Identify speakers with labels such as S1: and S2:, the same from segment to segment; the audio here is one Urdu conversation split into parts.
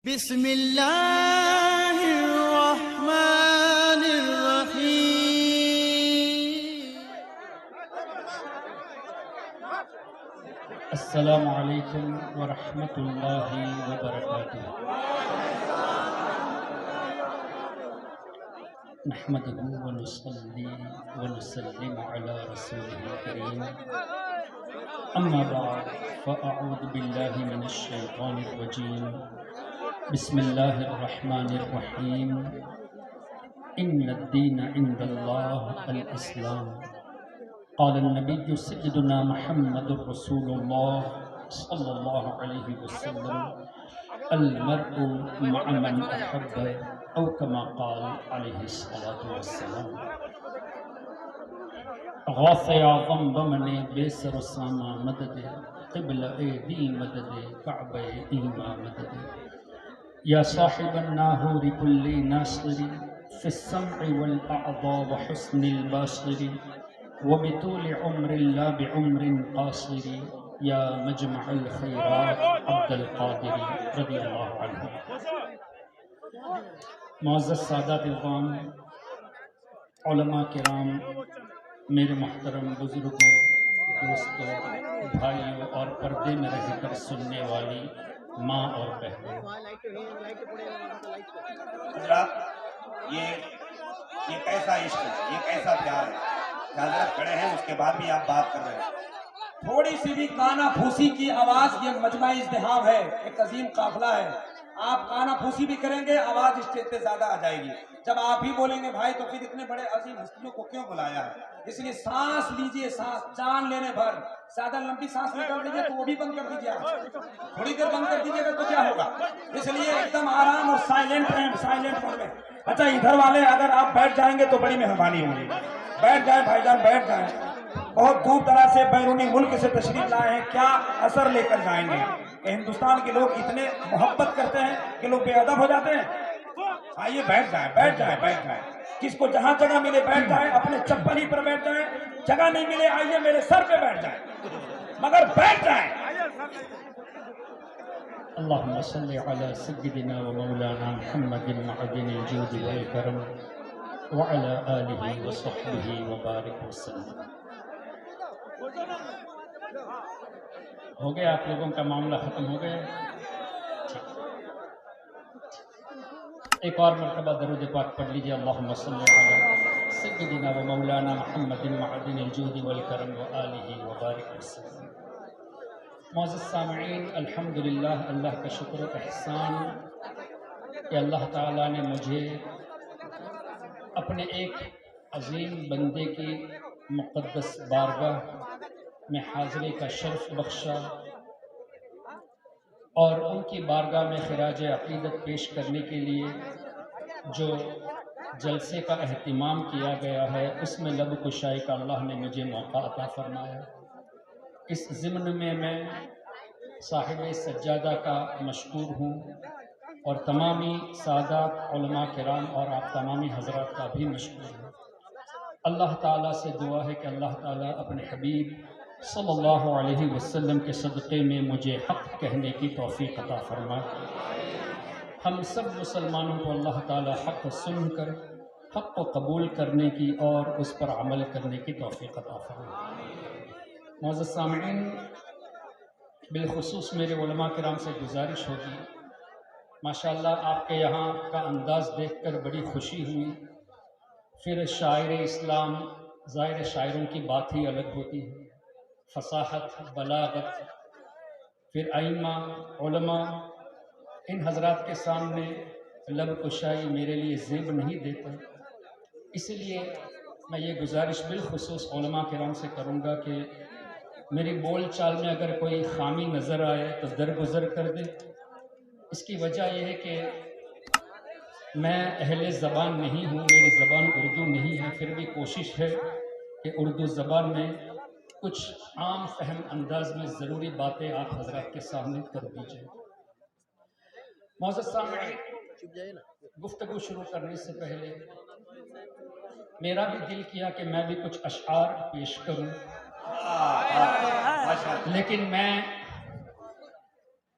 S1: بسم اللہ الرحمن الرحیم۔
S2: السلام علیکم ورحمۃ اللہ وبرکاتہ۔ نحمده ونصلي ونسلم على رسوله الكريم، اما بعد فاعوذ باللہ من الشیطان الرجیم، بسم اللہ الرحمن الرحیم۔ ان الدین عند اللہ الاسلام، قال النبی سیدنا محمد رسول اللہ صلی اللہ علیہ وسلم، المرء مع من احب، او کما قال علیہ الصلاۃ والسلام۔ غوث اعظم بمن بے سر و ساما مدد، قبلہ دی مدد، کعبہ ایما مدد۔ یا صاحب الناہور کل ناصر، فی السمع والاعضاء وحسن الباصر، وبطول عمر لا بعمر قاصر، یا مجمع الخیرات عبد القادر رضی اللہ عنہ۔ معزز سادات اقوام، علماء کرام، میرے محترم بزرگوں، دوستوں، بھائیوں اور پردے میں رہ کر سننے والی ماں اور بہنوں،
S3: حضرات یہ کیسا عشق ہے، یہ کیسا پیار ہے کہ حضرت کھڑے ہیں اس کے بعد بھی آپ بات کر رہے ہیں۔
S4: تھوڑی سی بھی کانا پھوسی کی آواز، یہ مجمع ازدحام ہے، ایک عظیم قافلہ ہے۔ آپ کانا پھوسی بھی کریں گے آواز اسٹیج پہ زیادہ آ جائے گی۔ جب آپ ہی بولیں گے بھائی تو پھر اتنے بڑے عظیم ہستیوں کو کیوں بلایا ہے؟ اس لیے سانس لیجئے، سانس جان لینے بھر، زیادہ لمبی سانس نکال دیجئے تو وہ بھی بند کر دیجئے، تھوڑی دیر بند کر دیجئے گا تو کیا ہوگا؟ اس لیے ایک دم آرام اور سائلنٹ رہیں، سائلنٹ موڈ میں۔ اچھا ادھر والے اگر آپ بیٹھ جائیں گے تو بڑی مہربانی ہوگی، بیٹھ جائیں بھائی جان، بیٹھ جائیں۔ بہت دور دراز سے بیرونی ملک سے تشریف لائے ہیں، کیا اثر لے کر جائیں گے کہ ہندوستان کے لوگ اتنے محبت کرتے ہیں کہ لوگ بے ادب ہو جاتے ہیں؟ آئیے بیٹھ جائیں، بیٹھ جائیں، بیٹھ جائیں۔ کس کو جہاں جگہ ملے بیٹھ جائیں، اپنے چپل ہی پر بیٹھ جائیں، جگہ نہیں ملے آئیے میرے سر پہ بیٹھ جائیں، مگر بیٹھ جائیں۔
S2: اللہم صلی علی سیدنا و مولانا محمد معدن الجود والکرم، وعلی آلہ وصحبہ وبارک وسلم۔ ہو گیا آپ لوگوں کا معاملہ ختم ہو گیا؟ ایک اور مرتبہ درود پاک پڑھ لیجیے، اللہم صلی علی سیدنا و مولانا محمد معدن الجود والکرم وآلہ وبارک وسلم۔ معزز سامعین، الحمدللہ، اللہ کا شکر و احسان کہ اللہ تعالیٰ نے مجھے اپنے ایک عظیم بندے کی مقدس بارگاہ میں حاضری کا شرف بخشا اور ان کی بارگاہ میں خراج عقیدت پیش کرنے کے لیے جو جلسے کا اہتمام کیا گیا ہے اس میں لب کشائی کا اللہ نے مجھے موقع عطا فرمایا۔ اس ضمن میں صاحب سجادہ کا مشکور ہوں اور تمامی سادات علماء کرام اور آپ تمامی حضرات کا بھی مشکور ہوں۔ اللہ تعالیٰ سے دعا ہے کہ اللہ تعالیٰ اپنے حبیب صلی اللہ علیہ وسلم کے صدقے میں مجھے حق کہنے کی توفیق عطا فرمائے۔ ہم سب مسلمانوں کو اللہ تعالیٰ حق سن کر حق کو قبول کرنے کی اور اس پر عمل کرنے کی توفیق عطا فرمائے۔ معزز سامعین، بالخصوص میرے علماء کرام سے گزارش ہوگی، ماشاءاللہ آپ کے یہاں کا انداز دیکھ کر بڑی خوشی ہوئی۔ پھر شاعر اسلام، ظاہر شاعروں کی بات ہی الگ ہوتی ہے، فصاحت، بلاغت، پھر ائمہ، علماء، ان حضرات کے سامنے لب کشائی میرے لیے زیب نہیں دیتا۔ اس لیے میں یہ گزارش بالخصوص علماء کرام سے کروں گا کہ میری بول چال میں اگر کوئی خامی نظر آئے تو درگزر کر دے۔ اس کی وجہ یہ ہے کہ میں اہل زبان نہیں ہوں، میری زبان اردو نہیں ہے، پھر بھی کوشش ہے کہ اردو زبان میں کچھ عام فہم انداز میں ضروری باتیں آپ حضرات کے سامنے کر دیجیے۔ معزز سامعین، گفتگو شروع کرنے سے پہلے میرا بھی دل کیا کہ میں بھی کچھ اشعار پیش کروں، لیکن میں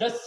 S2: 10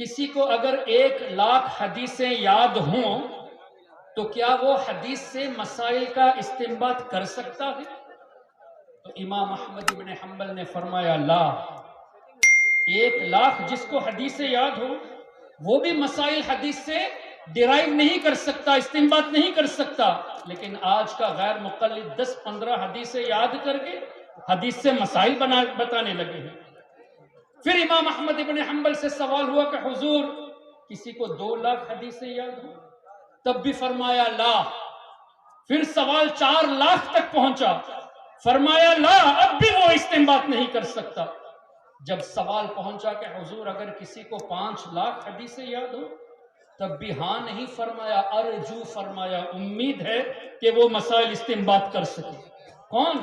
S2: کسی کو اگر 1,00,000 حدیثیں یاد ہوں تو کیا وہ حدیث سے مسائل کا استنباط کر سکتا ہے؟ تو امام احمد بن حنبل نے فرمایا لا، 1,00,000 جس کو حدیثیں یاد ہو وہ بھی مسائل حدیث سے ڈرائیو نہیں کر سکتا، استنباط نہیں کر سکتا، لیکن آج کا غیر مقلد 10-15 حدیثیں یاد کر کے حدیث سے مسائل بتانے لگے ہیں۔ پھر امام احمد بن حنبل سے سوال ہوا کہ حضور کسی کو 2,00,000 حدیثیں یاد ہو؟ تب بھی فرمایا لا۔ پھر سوال 4,00,000 تک پہنچا، فرمایا لا، اب بھی وہ استنباط نہیں کر سکتا۔ جب سوال پہنچا کہ حضور اگر کسی کو 5,00,000 حدیثیں یاد ہو، تب بھی ہاں نہیں فرمایا، ارجو فرمایا، امید ہے کہ وہ مسائل استنباط کر سکے۔ کون؟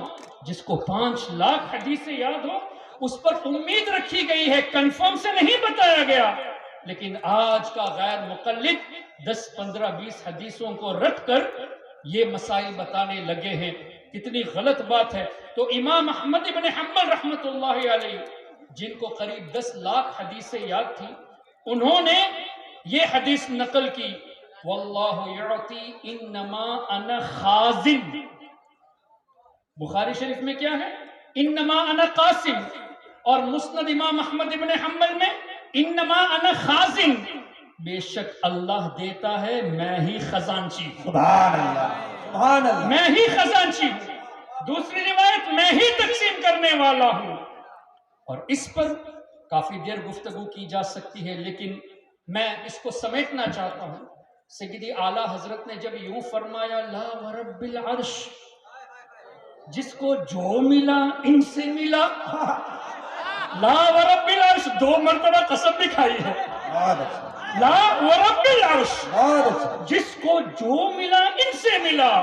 S2: جس کو 5,00,000 حدیثیں یاد ہو، اس پر امید رکھی گئی ہے، کنفرم سے نہیں بتایا گیا، لیکن آج کا غیر مقلد 10, 15, 20 حدیثوں کو رٹ کر یہ مسائل بتانے لگے ہیں، کتنی غلط بات ہے۔ تو امام احمد بن حنبل رحمت اللہ علیہ، جن کو قریب 10,00,000 حدیثیں یاد تھی، انہوں نے یہ حدیث نقل کی، واللہ یعطی انما انا خازن۔ بخاری شریف میں کیا ہے؟ انما انا قاسم، اور مسند امام احمد بن حنبل میں انما انا خازن، بے شک اللہ دیتا ہے، میں ہی خزانچی ہوں۔
S3: سبحان اللہ، سبحان اللہ۔
S2: میں ہی خزانچی ہوں۔ دوسری روایت میں ہی تقسیم کرنے والا ہوں۔ اور اس پر کافی دیر گفتگو کی جا سکتی ہے، لیکن میں اس کو سمیٹنا چاہتا ہوں۔ سیدی اعلیٰ حضرت نے جب یوں فرمایا لا ورب العرش، جس کو جو ملا ان سے ملا، لا ورب العرش 2 مرتبہ قسم بھی کھائی ہے،
S3: بہت اچھا،
S2: لا ورب العرش،
S3: بہت اچھا۔
S2: جس کو جو ملا ان سے ملا،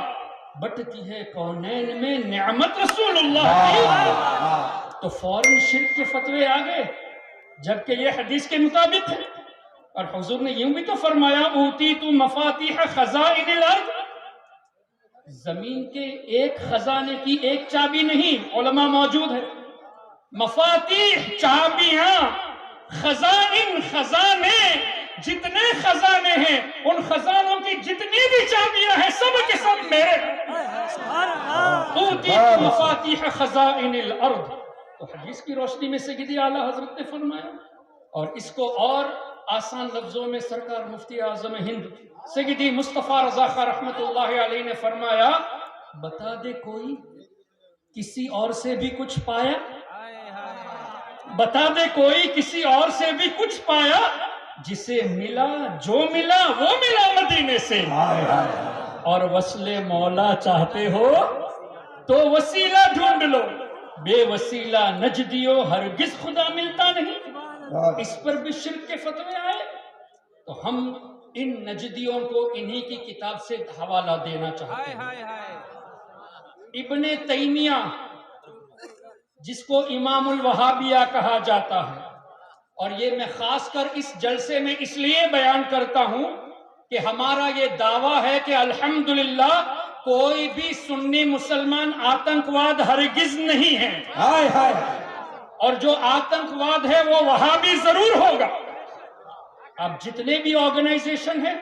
S2: بٹتی ہے کونین میں نعمت رسول اللہ کی۔ تو فوراً شرک کے فتوے آ گئے، جبکہ یہ حدیث کے مطابق ہے۔ اور حضور نے یوں بھی تو فرمایا اوتیت مفاتیح خزائن الارض، زمین کے ایک خزانے کی ایک چابی نہیں، علماء موجود ہے، مفاتیح چابیاں، خزائن خزانے، جتنے خزانے ہیں ان خزانوں کی جتنی بھی چابیاں ہیں سب کے سب میرے ہیں۔ اوتیت مفاتیح خزائن الارض، تو حدیث کی روشنی میں سیدی اعلیٰ حضرت نے فرمایا۔ اور اس کو اور آسان لفظوں میں سرکار مفتی اعظم ہند سیدی مصطفیٰ رضا خان رحمت اللہ علیہ نے فرمایا، بتا دے کوئی کسی اور سے بھی کچھ پایا، بتا دے کوئی کسی اور سے بھی کچھ پایا، جسے ملا جو ملا وہ ملا مدینے سے۔ اور وصل مولا چاہتے ہو تو وسیلہ ڈھونڈ لو، بے وسیلہ نجدیو ہرگز خدا ملتا نہیں۔ اس پر بھی شرک کے فتوے آئے، تو ہم ان نجدیوں کو انہی کی کتاب سے حوالہ دینا چاہتے ہیں۔ ابن تیمیہ، جس کو امام الوہابیہ کہا جاتا ہے، اور یہ میں خاص کر اس جلسے میں اس لیے بیان کرتا ہوں کہ ہمارا یہ دعویٰ ہے کہ الحمدللہ کوئی بھی سنی مسلمان آتنکواد ہرگز نہیں ہے، اور جو آتنکواد ہے وہ وہابی ضرور ہوگا۔ اب جتنے بھی آرگنائزیشن ہیں،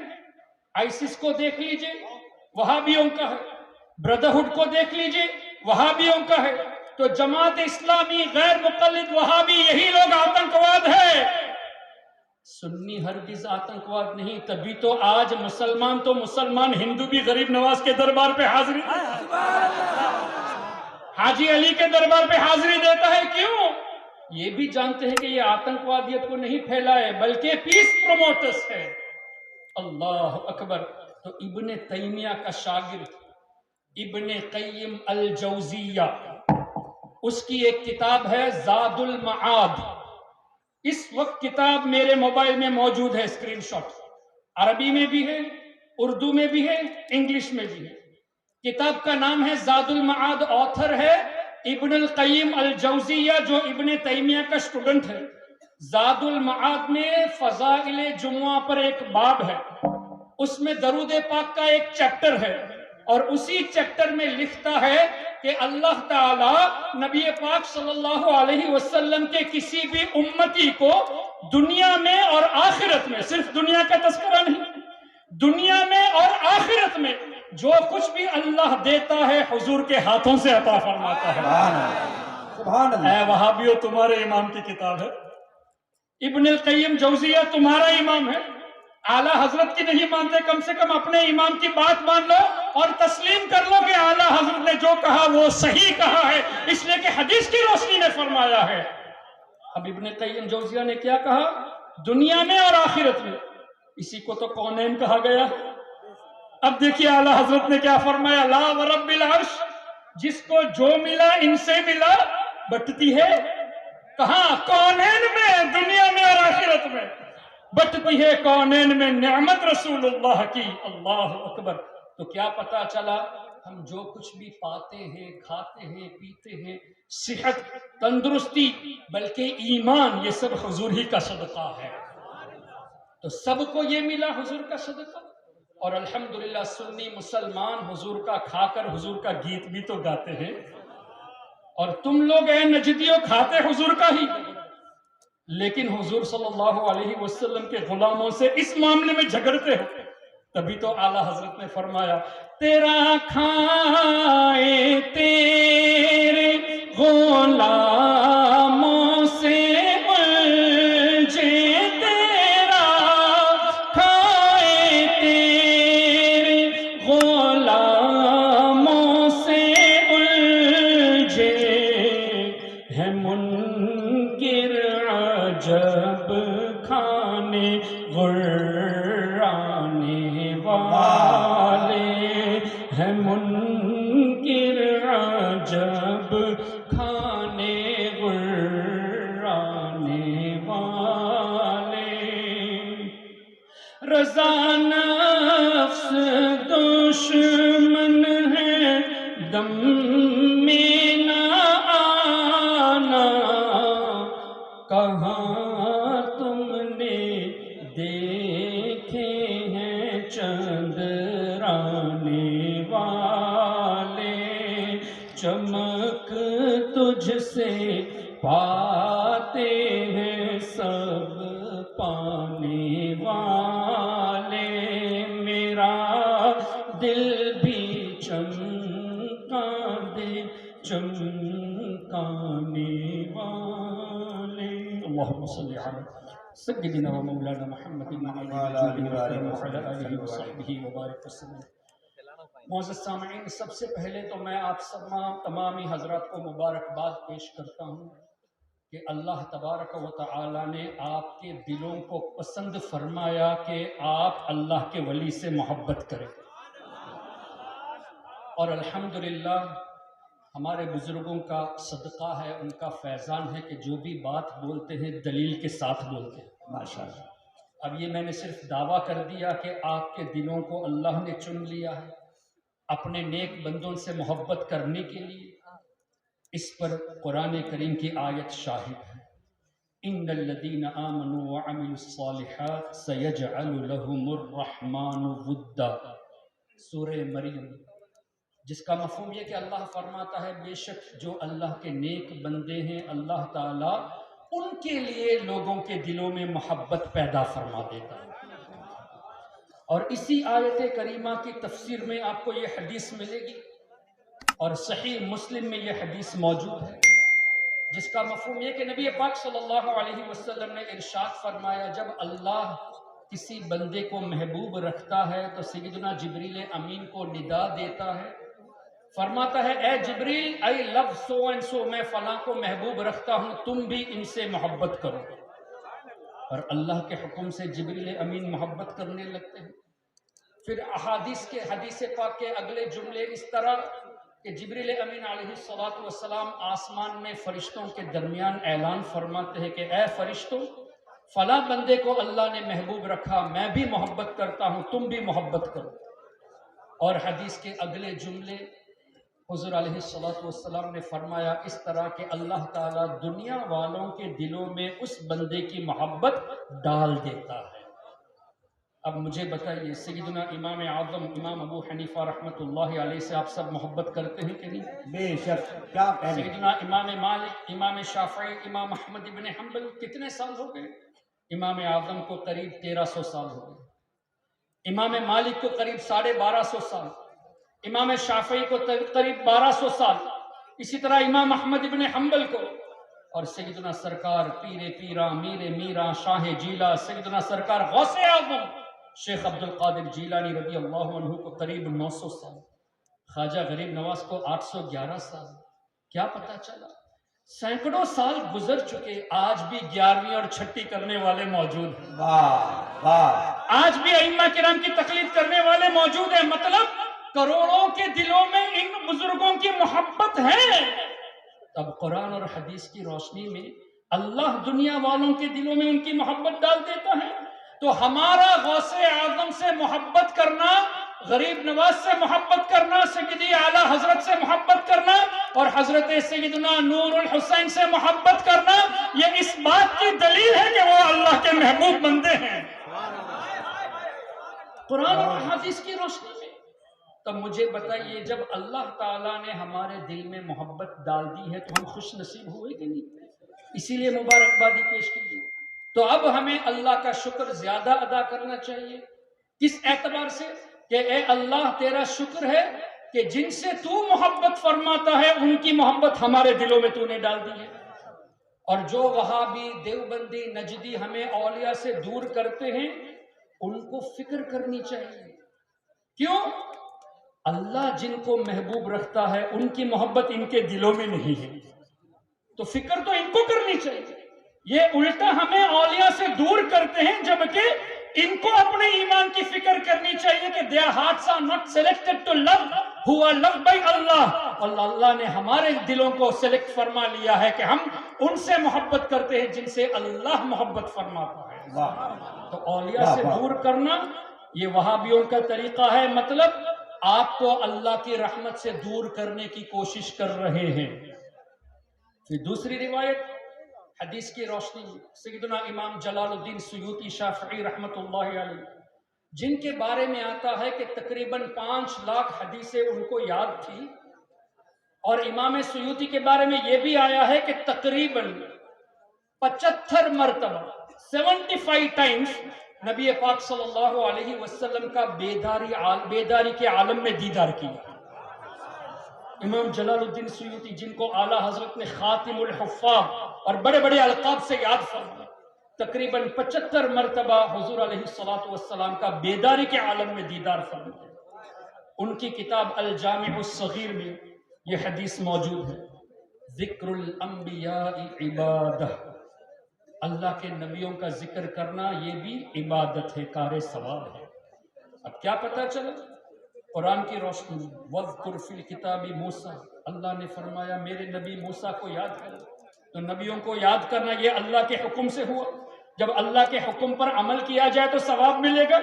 S2: آئیسس کو دیکھ لیجئے، وہابیوں کا ہے، بردرہڈ کو دیکھ لیجئے، وہابیوں کا ہے، تو جماعت اسلامی غیر مقلد وہابی یہی لوگ آتنکواد ہے۔ سنی ہرگز آتنکواد نہیں، تبھی تو آج مسلمان ہندو بھی غریب نواز کے دربار پہ حاضری، حاجی علی کے دربار پہ حاضری دیتا ہے۔ کیوں؟ یہ بھی جانتے ہیں کہ یہ آتنکوادیت کو نہیں پھیلائے بلکہ پیس پروموٹرز ہے۔ اللہ اکبر۔ تو ابن تیمیہ کا شاگرد ابن قیم الجوزیہ، اس کی ایک کتاب ہے زاد المعاد، اس وقت کتاب میرے موبائل میں موجود ہے، اسکرین شاٹ، عربی میں بھی ہے، اردو میں بھی ہے، انگلش میں بھی ہے۔ کتاب کا نام ہے زاد المعاد، آتھر ہے ابن القیم الجوزیہ، جو ابن تیمیہ کا اسٹوڈنٹ ہے۔ زاد المعاد میں فضائل جمعہ پر ایک باب ہے، اس میں درود پاک کا ایک چیپٹر ہے، اور اسی چیپٹر میں لکھتا ہے کہ اللہ تعالی نبی پاک صلی اللہ علیہ وسلم کے کسی بھی امتی کو دنیا میں اور آخرت میں، صرف دنیا کا تذکرہ نہیں، دنیا میں اور آخرت میں جو کچھ بھی اللہ دیتا ہے حضور کے ہاتھوں سے عطا فرماتا ہے۔
S4: سبحان اللہ۔
S2: اے وہابیو، تمہارے امام کی کتاب ہے، ابن القیم جوزیہ تمہارا امام ہے، اعلیٰ حضرت کی نہیں مانتے، کم سے کم اپنے امام کی بات مان لو اور تسلیم کر لو کہ اعلیٰ حضرت نے جو کہا وہ صحیح کہا ہے، اس لیے کہ حدیث کی روشنی نے فرمایا ہے۔ اب ابن قیم جوزیہ نے کیا کہا؟ دنیا میں اور آخرت میں، اسی کو تو کونین کہا گیا۔ اب دیکھیے اعلیٰ حضرت نے کیا فرمایا، لا ورب العرش، جس کو جو ملا ان سے ملا، بٹتی ہے کہاں؟ کونین میں، دنیا میں اور آخرت میں بٹتی ہے، کونین میں نعمت رسول اللہ کی۔ اللہ اکبر۔ تو کیا پتا چلا، ہم جو کچھ بھی پاتے ہیں، کھاتے ہیں، پیتے ہیں، صحت، تندرستی، بلکہ ایمان، یہ سب حضور ہی کا صدقہ ہے۔ تو سب کو یہ ملا حضور کا صدقہ، اور الحمدللہ سنی مسلمان حضور کا کھا کر حضور کا گیت بھی تو گاتے ہیں، اور تم لوگ اے نجدیوں کھاتے حضور کا ہی، لیکن حضور صلی اللہ علیہ وسلم کے غلاموں سے اس معاملے میں جھگڑتے ہو۔ تبھی تو اعلیٰ حضرت نے فرمایا، تیرا کھائے تیرے غلاموں سے الجھے، تیرا کھائے تیرے غلاموں سے الجھے، ہے منکر عجب کھانے غرانے والے، ہے منکر عجب کھانے غرانے والے، رضا نفس دشمن ہے دم میں نہ آنا، کہاں تم نے دیکھے ہیں چندرانے والے، چمک تجھ سے پاتے ہیں سب پانے والے، میرا دل بھی چمکا دے چمکانے والے۔ اللہم صلی علی سیدنا و مولانا محمد وعلی آلہ وصحبہ وبارک وسلم۔ معزز سامعین، سب سے پہلے تو میں آپ تمامی حضرات کو مبارکباد پیش کرتا ہوں کہ اللہ تبارک و تعالی نے آپ کے دلوں کو پسند فرمایا کہ آپ اللہ کے ولی سے محبت کریں، اور الحمدللہ ہمارے بزرگوں کا صدقہ ہے، ان کا فیضان ہے کہ جو بھی بات بولتے ہیں دلیل کے ساتھ بولتے ہیں۔ ماشاءاللہ۔ اب یہ میں نے صرف دعویٰ کر دیا کہ آپ کے دلوں کو اللہ نے چن لیا ہے اپنے نیک بندوں سے محبت کرنے کے لیے، اس پر قرآن کریم کی آیت شاہد ہے، ان الذین آمنوا وعملوا الصالحات سیجعل لهم الرحمن ودا، سورہ مریم، جس کا مفہوم یہ کہ اللہ فرماتا ہے بے شک جو اللہ کے نیک بندے ہیں اللہ تعالیٰ ان کے لیے لوگوں کے دلوں میں محبت پیدا فرما دیتا ہے۔ اور اسی آیت کریمہ کی تفسیر میں آپ کو یہ حدیث ملے گی، اور صحیح مسلم میں یہ حدیث موجود ہے، جس کا مفہوم یہ کہ نبی پاک صلی اللہ علیہ وسلم نے ارشاد فرمایا، جب اللہ کسی بندے کو محبوب رکھتا ہے تو سیدنا جبریل امین کو ندا دیتا ہے، فرماتا ہے اے جبریل I love so and so، میں فلاں کو محبوب رکھتا ہوں، تم بھی ان سے محبت کرو، اور اللہ کے حکم سے جبریل امین محبت کرنے لگتے ہیں۔ پھر حدیث پاک کے اگلے جملے اس طرح کہ جبریل امین علیہ السلام آسمان میں فرشتوں کے درمیان اعلان فرماتے ہیں کہ اے فرشتوں، فلاں بندے کو اللہ نے محبوب رکھا، میں بھی محبت کرتا ہوں، تم بھی محبت کرو۔ اور حدیث کے اگلے جملے حضور علیہ السلام نے فرمایا اس طرح کہ اللہ تعالیٰ دنیا والوں کے دلوں میں اس بندے کی محبت ڈال دیتا ہے۔ اب مجھے بتائیے سیدنا امام اعظم امام ابو حنیفہ رحمۃ اللہ علیہ سے آپ سب محبت کرتے ہیں کہ نہیں؟
S3: بے شک، کیا کہنے.
S2: سیدنا امام مالک امام شافعی امام احمد ابن حنبل کتنے سال ہو گئے؟ امام اعظم کو قریب 1300 سال ہو گئے، امام مالک کو قریب 1250 سال، امام شافعی کو قریب 1200 سال، اسی طرح امام احمد ابن حنبل کو، اور سیدنا سرکار پیر پیرا میر میرا شاہ جیلا سیدنا سرکار غوث اعظم شیخ عبد القادر جیلانی رضی اللہ عنہ کو قریب 900 سال، خواجہ غریب نواز کو 811 سال۔ کیا پتا چلا؟ سینکڑوں سال گزر چکے، آج بھی 11ویں اور چھٹی کرنے والے موجود ہیں،
S3: واہ واہ،
S2: آج بھی ائمہ کرام کی تقلید کرنے والے موجود ہیں، مطلب کروڑوں کے دلوں میں ان بزرگوں کی محبت ہے۔ اب قرآن اور حدیث کی روشنی میں اللہ دنیا والوں کے دلوں میں ان کی محبت ڈال دیتا ہے، تو ہمارا غوث اعظم سے محبت کرنا، غریب نواز سے محبت کرنا، سیدی اعلیٰ حضرت سے محبت کرنا اور حضرت سیدنا نور الحسین سے محبت کرنا، یہ اس بات کی دلیل ہے کہ وہ اللہ کے محبوب بندے ہیں قرآن اور حدیث کی روشنی میں۔ تب مجھے بتائیے، جب اللہ تعالیٰ نے ہمارے دل میں محبت ڈال دی ہے تو ہم خوش نصیب ہوئے کہ نہیں؟ اسی لیے مبارکبادی پیش کیجیے۔ تو اب ہمیں اللہ کا شکر زیادہ ادا کرنا چاہیے، کس اعتبار سے کہ اے اللہ تیرا شکر ہے کہ جن سے تو محبت فرماتا ہے ان کی محبت ہمارے دلوں میں تو نے ڈال دی ہے، اور جو وہابی دیوبندی نجدی ہمیں اولیاء سے دور کرتے ہیں ان کو فکر کرنی چاہیے۔ کیوں؟ اللہ جن کو محبوب رکھتا ہے ان کی محبت ان کے دلوں میں نہیں ہے، تو فکر تو ان کو کرنی چاہیے۔ یہ الٹا ہمیں اولیاء سے دور کرتے ہیں، جبکہ ان کو اپنے ایمان کی فکر کرنی چاہیے کہ their hearts are not selected to love who are loved by Allah، اور اللہ نے ہمارے دلوں کو سلیکٹ فرما لیا ہے کہ ہم ان سے محبت کرتے ہیں جن سے اللہ محبت فرماتا ہے۔ تو اولیاء سے دور کرنا یہ وہابیوں کا طریقہ ہے، مطلب آپ کو اللہ کی رحمت سے دور کرنے کی کوشش کر رہے ہیں۔ پھر دوسری روایت حدیث کی روشنی میں سیدنا امام جلال الدین سیوطی شافعی رحمت اللہ علیہ، جن کے بارے میں آتا ہے کہ تقریباً 5 لاکھ حدیثیں ان کو یاد تھی، اور امام سیوطی کے بارے میں یہ بھی آیا ہے کہ تقریباً 75 مرتبہ 75 ٹائمز نبی پاک صلی اللہ علیہ وسلم کا بیداری کے عالم میں دیدار کیا۔ امام جلال الدین سیوطی جن کو اعلیٰ حضرت نے خاتم الحفاظ اور بڑے بڑے القاب سے یاد فرمایا، تقریباً 75 مرتبہ حضور علیہ الصلوۃ والسلام کا بیداری کے عالم میں دیدار فرمایا۔ ان کی کتاب الجامع الصغیر میں یہ حدیث موجود ہے، ذکر الانبیاء عبادہ، اللہ کے نبیوں کا ذکر کرنا یہ بھی عبادت ہے، کار ثواب ہے۔ اب کیا پتہ چلا؟ قرآن کی روشنی میں وَاذْكُرْ فِي الْكِتَابِ موسیٰ، اللہ نے فرمایا میرے نبی موسیٰ کو یاد کرو، تو نبیوں کو یاد کرنا یہ اللہ کے حکم سے ہوا۔ جب اللہ کے حکم پر عمل کیا جائے تو ثواب ملے گا،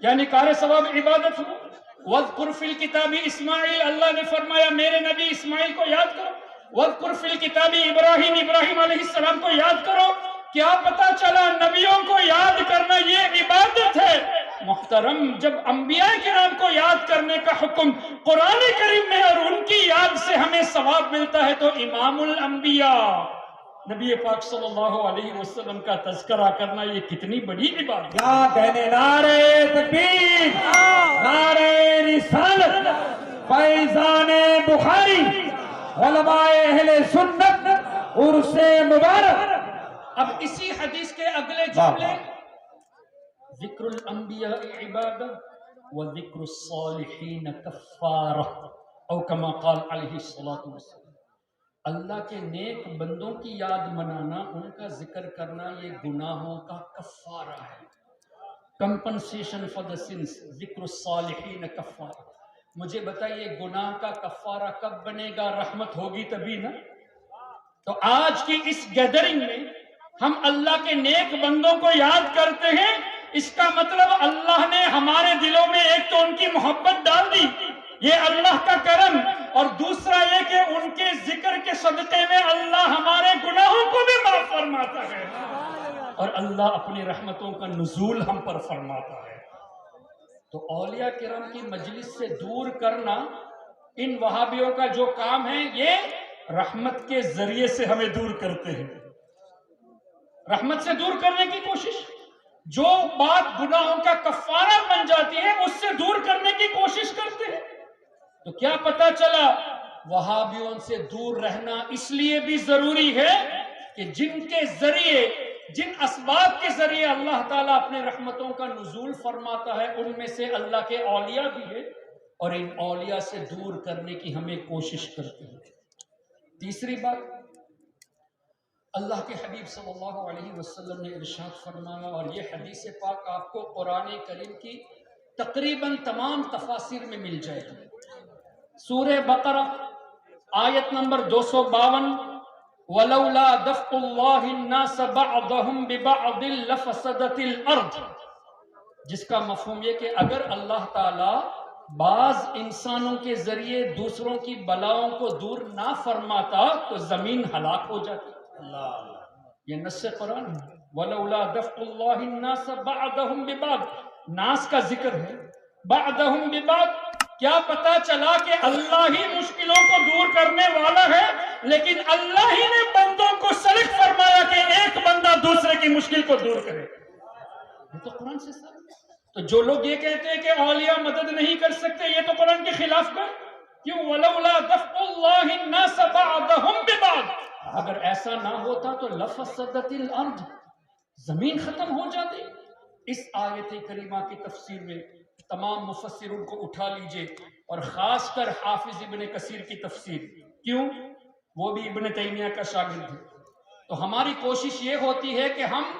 S2: یعنی کار ثواب عبادت ہو۔ وَاذْكُرْ فِي الْكِتَابِ اسماعیل، اللہ نے فرمایا میرے نبی اسماعیل کو یاد کرو۔ وَاذْكُرْ فِي الْكِتَابِ ابراہیم، ابراہیم علیہ السلام کو یاد کرو۔ کیا پتا چلا؟ نبیوں کو یاد کرنا یہ عبادت ہے۔ محترم، جب انبیاء کرام کو یاد کرنے کا حکم قرآن کریم میں اور ان کی یاد سے ہمیں ثواب ملتا ہے، تو امام الانبیاء نبی پاک صلی اللہ علیہ وسلم کا تذکرہ کرنا یہ کتنی بڑی عبادت ہے۔
S4: کیا کہنے، نعرہ تکبیر، نعرہ رسالت، فیضان بخاری، علماء اہل سنت، عرس مبارک۔
S2: اب اسی حدیث کے اگلے جملے، ذکر الانبیاء عبادہ وذکر الصالحین کفارہ، او کما قال علیہ الصلوۃ والسلام، اللہ کے نیک بندوں کی یاد منانا، ان کا ذکر کرنا یہ گناہوں کا کفارہ ہے، کمپنسیشن فار دا سنس۔ ذکر الصالحین کفارہ، مجھے بتائیے گناہ کا کفارہ کب بنے گا؟ رحمت ہوگی تبھی نا۔ تو آج کی اس گیدرنگ میں ہم اللہ کے نیک بندوں کو یاد کرتے ہیں، اس کا مطلب اللہ نے ہمارے دلوں میں ایک تو ان کی محبت ڈال دی، یہ اللہ کا کرم، اور دوسرا یہ کہ ان کے ذکر کے صدقے میں اللہ ہمارے گناہوں کو بھی معاف فرماتا ہے، اور اللہ اپنی رحمتوں کا نزول ہم پر فرماتا ہے۔ تو اولیاء کرام کی مجلس سے دور کرنا ان وہابیوں کا جو کام ہے، یہ رحمت کے ذریعے سے ہمیں دور کرتے ہیں، رحمت سے دور کرنے کی کوشش، جو بات گناہوں کا کفارہ بن جاتی ہے اس سے دور کرنے کی کوشش کرتے ہیں۔ تو کیا پتا چلا وہابیوں سے دور رہنا اس لیے بھی ضروری ہے کہ جن کے ذریعے، جن اسباب کے ذریعے اللہ تعالیٰ اپنے رحمتوں کا نزول فرماتا ہے، ان میں سے اللہ کے اولیاء بھی ہیں، اور ان اولیاء سے دور کرنے کی ہمیں کوشش کرتے ہیں۔ تیسری بات، اللہ کے حبیب صلی اللہ علیہ وسلم نے ارشاد فرمایا، اور یہ حدیث پاک آپ کو قرآن کریم کی تقریباً تمام تفاسیر میں مل جائے گی۔ سورہ بقرہ آیت نمبر 252، وَلَوْلَا دَفْعُ اللَّهِ النَّاسَ بَعْضَهُمْ بِبَعْضٍ لَفَسَدَتِ الْأَرْضِ، جس کا مفہوم یہ کہ اگر اللہ تعالیٰ بعض انسانوں کے ذریعے دوسروں کی بلاؤں کو دور نہ فرماتا تو زمین ہلاک ہو جاتی۔ یہ نص قرآن ہے، وَلَوْلَا دَفْعُ اللَّهِ النَّاسَ بَعْضَهُمْ بِبَعْضٍ، ناس کا ذکر ہے، بَعْضَهُمْ بِبَعْضٍ، کیا پتا چلا کہ اللہ ہی مشکلوں کو دور کرنے والا ہے، لیکن اللہ ہی نے بندوں کو سلک فرمایا کہ ایک بندہ دوسرے کی مشکل کو دور کرے۔ یہ تو قرآن سے ثابت ہے۔ تو جو لوگ یہ کہتے ہیں کہ اولیاء مدد نہیں کر سکتے، یہ تو قرآن کے خلاف ہے۔ کیوں؟ وَلَوْلَا دَفْعُ اللَّهِ النَّاسَ بَعْضَهُمْ بِبَعْضٍ، اگر ایسا نہ ہوتا تو لَفَسَدَتِ الْأَرْضِ، زمین ختم ہو جاتی۔ اس آیت کریمہ کی تفسیر میں تمام مفسرون کو اٹھا لیجئے، اور خاص کر حافظ ابن کثیر کی تفسیر، کیوں؟ وہ بھی ابن تیمیہ کا شاگرد ہے۔ تو ہماری کوشش یہ ہوتی ہے کہ ہم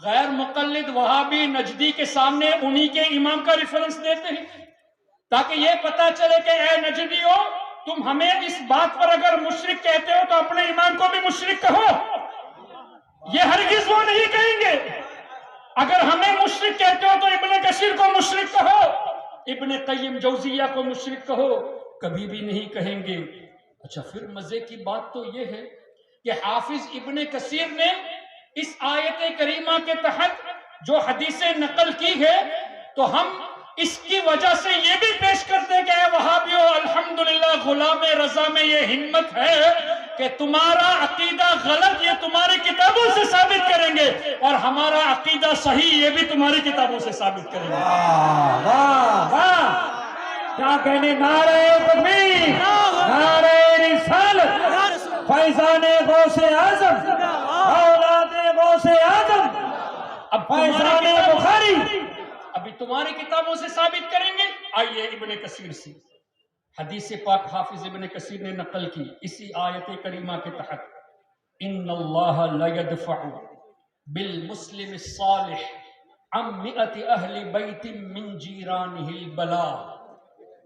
S2: غیر مقلد وہابی نجدی کے سامنے انہی کے امام کا ریفرنس دیتے ہیں، تاکہ یہ پتا چلے کہ اے نجدیو، تم ہمیں اس بات پر اگر مشرک کہتے ہو تو اپنے امام کو بھی مشرک کہو۔ یہ ہرگز وہ نہیں کہیں گے۔ اگر ہمیں مشرک کہتے ہو تو ابن کثیر کو مشرک کہو، ابن قیم جوزیہ کو مشرک کہو، کبھی بھی نہیں کہیں گے۔ اچھا، پھر مزے کی بات تو یہ ہے کہ حافظ ابن کثیر نے اس آیت کریمہ کے تحت جو حدیثیں نقل کی ہے، تو ہم اس کی وجہ سے یہ بھی پیش کرتے کہ اے وہابیو، الحمدللہ غلام رضا میں یہ ہمت ہے کہ تمہارا عقیدہ غلط یہ تمہاری کتابوں سے ثابت کریں گے، اور ہمارا عقیدہ صحیح یہ بھی تمہاری کتابوں سے ثابت کریں گے۔
S4: واہ واہ واہ، کیا کہنے، نعرہ تکبیر، نعرہ رسالت، فیضان غوث اعظم، اولاد غوث اعظم،
S2: اب
S4: فیضان بخاری،
S2: ابھی تمہاری کتابوں سے ثابت کریں گے۔ آئیے ابن کثیر سے حدیث پاک حافظ ابن کثیر نے نقل کی اسی آیت کریمہ کے تحت، ان اللہ لیدفع بالمسلم الصالح عن 100 اہل بیت من جیرانہ البلاء،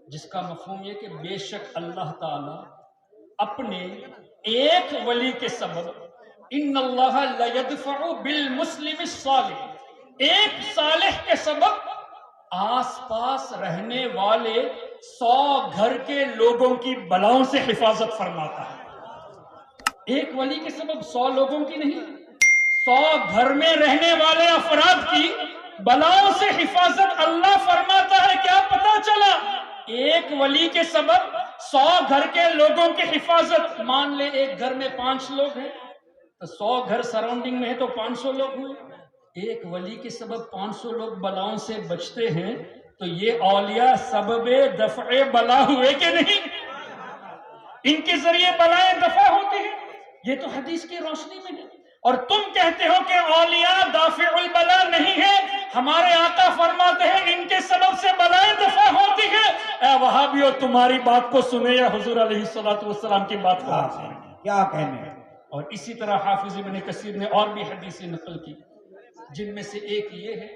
S2: جس کا مفہوم یہ کہ بے شک اللہ تعالی اپنے ایک ولی کے سبب، ان اللہ لیدفع بالمسلم الصالح، ایک صالح کے سبب آس پاس رہنے والے 100 گھر کے لوگوں کی بلاؤں سے حفاظت فرماتا ہے۔ ایک ولی کے سبب 100 لوگوں کی نہیں، 100 گھر میں رہنے والے افراد کی بلاؤں سے حفاظت اللہ فرماتا ہے۔ کیا پتا چلا؟ ایک ولی کے سبب 100 گھر کے لوگوں کی حفاظت۔ مان لے ایک گھر میں 5 لوگ ہیں تو 100 گھر سراؤنڈنگ میں ہے تو 500 لوگ ہوئے۔ ایک ولی کے سبب 500 لوگ بلاؤں سے بچتے ہیں، تو یہ اولیاء سبب دفع بلا ہوئے کہ نہیں؟ ان کے ذریعے بلائیں دفع ہوتی ہیں۔ یہ تو حدیث کی روشنی میں ہے، اور تم کہتے ہو کہ اولیاء دافع البلا نہیں ہے۔ ہمارے آقا فرماتے ہیں ان کے سبب سے بلائیں دفع ہوتی ہے۔ اے وہابیو، تمہاری بات کو سنے یا حضور علیہ السلام کی بات کو سنے؟
S4: کیا کہنے۔
S2: اور اسی طرح حافظ ابن کثیر نے اور بھی حدیثیں نقل کی، جن میں سے ایک یہ ہے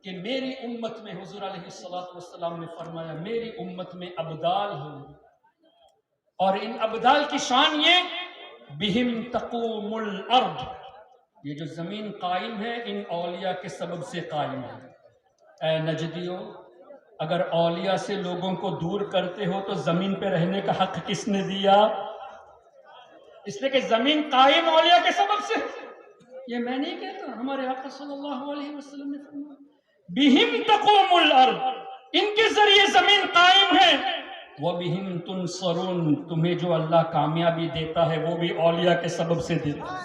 S2: کہ میری امت میں حضور علیہ السلام نے فرمایا میری امت میں ابدال ہوں، اور ان ابدال کی شان یہ بہم تقوم الارض، یہ جو زمین قائم ہے ان اولیاء کے سبب سے قائم ہے۔ اے نجدیو، اگر اولیاء سے لوگوں کو دور کرتے ہو تو زمین پہ رہنے کا حق کس نے دیا؟ اس لیے کہ زمین قائم اولیاء کے سبب سے۔ یہ میں نہیں کہتا، ہمارے آقا صلی اللہ علیہ وسلم نے فرمایا بہم تقوم الارض، ان کے ذریعے زمین قائم ہے۔ وَبِهِمْ تُنصَرُونَ، تمہیں جو اللہ کامیابی دیتا ہے وہ بھی اولیاء کے سبب سے دیتا ہے۔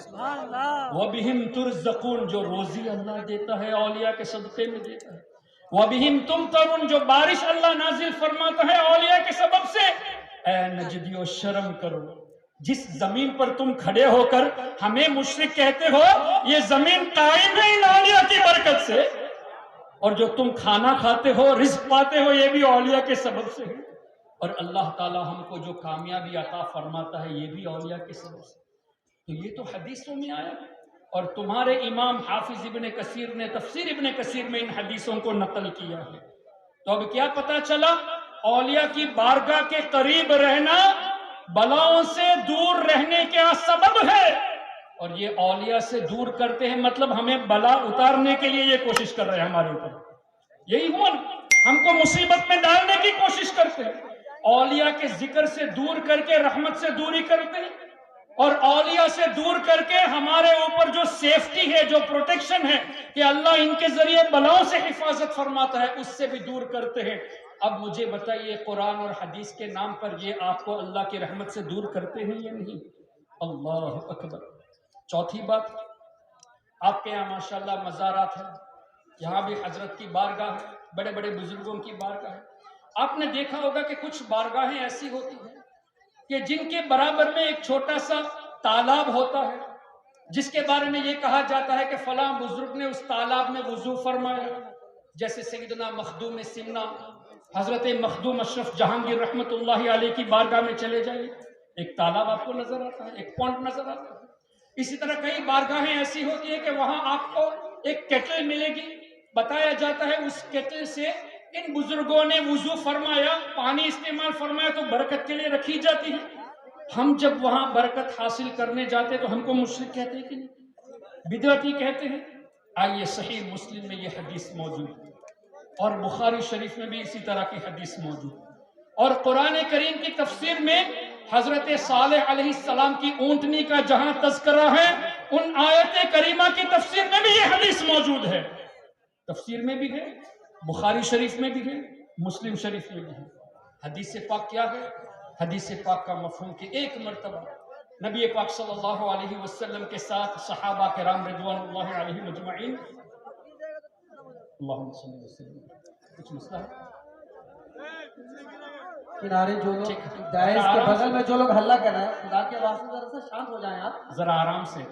S2: وَبِهِمْ تُرْزَقُونَ، جو روزی اللہ دیتا ہے اولیاء کے صدقے میں دیتا ہے۔ وَبِهِمْ تُمْطَرُونَ، جو بارش اللہ نازل فرماتا ہے اولیاء کے سبب سے۔ اے نجدیو شرم کرو، جس زمین پر تم کھڑے ہو کر ہمیں مشرک کہتے ہو، یہ زمین قائم ہے ان اولیاء کی برکت سے، اور جو تم کھانا کھاتے ہو، رزق پاتے ہو، یہ بھی اولیاء کے سبب سے ہے، اور اللہ تعالی ہم کو جو کامیابی عطا فرماتا ہے یہ بھی اولیاء کے سبب سے۔ تو یہ تو حدیثوں میں آیا ہے، اور تمہارے امام حافظ ابن کثیر نے تفسیر ابن کثیر میں ان حدیثوں کو نقل کیا ہے۔ تو اب کیا پتا چلا؟ اولیاء کی بارگاہ کے قریب رہنا بلاؤں سے دور رہنے کا سبب ہے، اور یہ اولیاء سے دور کرتے ہیں، مطلب ہمیں بلا اتارنے کے لیے یہ کوشش کر رہے ہیں ہمارے اوپر، یہی ہوا نا، ہم کو مصیبت میں ڈالنے کی کوشش کرتے ہیں۔ اولیاء کے ذکر سے دور کر کے رحمت سے دوری کرتے ہیں، اور اولیاء سے دور کر کے ہمارے اوپر جو سیفٹی ہے، جو پروٹیکشن ہے کہ اللہ ان کے ذریعے بلاؤں سے حفاظت فرماتا ہے، اس سے بھی دور کرتے ہیں۔ اب مجھے بتائیے، قرآن اور حدیث کے نام پر یہ آپ کو اللہ کی رحمت سے دور کرتے ہیں یا نہیں؟ اللہ اکبر۔ چوتھی بات، آپ کے یہاں ماشاءاللہ مزارات ہیں، یہاں بھی حضرت کی بارگاہ ہے، بڑے بڑے بزرگوں کی بارگاہ ہے۔ آپ نے دیکھا ہوگا کہ کچھ بارگاہیں ایسی ہوتی ہیں کہ جن کے برابر میں ایک چھوٹا سا تالاب ہوتا ہے، جس کے بارے میں یہ کہا جاتا ہے کہ فلاں بزرگ نے اس تالاب میں وضو فرمایا، جیسے سیدنا مخدوم سمنا، حضرت مخدوم اشرف جہانگیر رحمت اللہ علیہ کی بارگاہ میں چلے جائیے، ایک تالاب آپ کو نظر آتا ہے، ایک پونڈ نظر آتا ہے۔ اسی طرح کئی بارگاہیں ایسی ہوتی ہیں کہ وہاں آپ کو ایک کیٹل ملے گی، بتایا جاتا ہے اس کیٹل سے ان بزرگوں نے وضو فرمایا، پانی استعمال فرمایا تو برکت کے لیے رکھی جاتی ہے۔ ہم جب وہاں برکت حاصل کرنے جاتے تو ہم کو مشرک کہتے ہیں کہ نہیں، بدعتی کہتے ہیں؟ آئیے صحیح مسلم میں یہ حدیث موجود ہے، اور بخاری شریف میں بھی اسی طرح کی حدیث موجود ہے، اور قرآن کریم کی تفسیر میں حضرت صالح علیہ السلام کی اونٹنی کا جہاں تذکرہ ہے، ان آیت کریمہ کی تفسیر میں بھی یہ حدیث موجود ہے، تفسیر میں بھی ہے، بخاری شریف میں بھی ہے، مسلم شریف میں بھی ہے۔ حدیث پاک کیا ہے؟ حدیث پاک کا مفہوم کہ ایک مرتبہ نبی پاک صلی اللہ علیہ وسلم کے ساتھ صحابہ کرام رضوان اللہ علیہ مجمعین، اللہم صلی وسلم، کچھ مسئلہ ہے؟
S1: کنارے جو لوگ دائز کے بغل میں جو لوگ ہلہ کر رہے ہیں، خدا کے واسطے ذرا سا شانت ہو جائیں آپ،
S2: ذرا آرام سے۔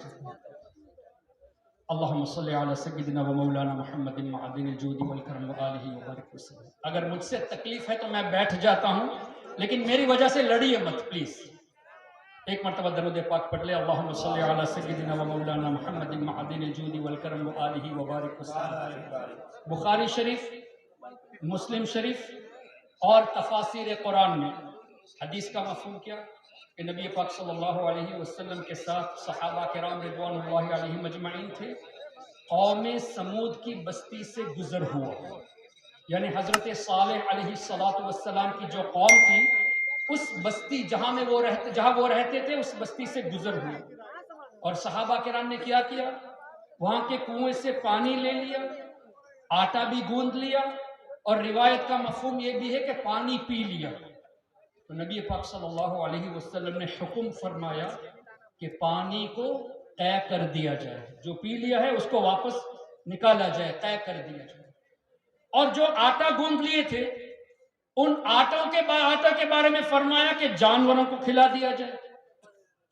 S2: اللہم صلی علی سیدنا و مولانا محمد معدن الجود والکرم وآلہ وبارک وسلم۔ اگر مجھ سے تکلیف ہے تو میں بیٹھ جاتا ہوں، لیکن میری وجہ سے لڑیے مت پلیز۔ ایک مرتبہ درود پاک پڑھ لے، اللہم صلی علی سیدنا و مولانا محمد معدن الجود والکرم وآلہ وبارک وسلم۔ بخاری شریف، مسلم شریف اور تفاسیر قرآن میں حدیث کا مفہوم کیا کہ نبی پاک صلی اللہ علیہ وسلم کے ساتھ صحابہ کرام رضوان اللہ علیہ مجمعین تھے، قوم سمود کی بستی سے گزر ہوا، یعنی حضرت صالح علیہ السلام کی جو قوم تھی، اس بستی جہاں وہ رہتے تھے، اس بستی سے گزر ہوئے، اور صحابہ کرام نے کیا وہاں کے کنویں سے پانی لے لیا، آٹا بھی گوندھ لیا، اور روایت کا مفہوم یہ بھی ہے کہ پانی پی لیا۔ تو نبی پاک صلی اللہ علیہ وسلم نے حکم فرمایا کہ پانی کو قے کر دیا جائے، جو پی لیا ہے اس کو واپس نکالا جائے، قے کر دیا جائے، اور جو آٹا گوندھ لیے تھے ان آٹا کے بارے میں فرمایا کہ جانوروں کو کھلا دیا جائے،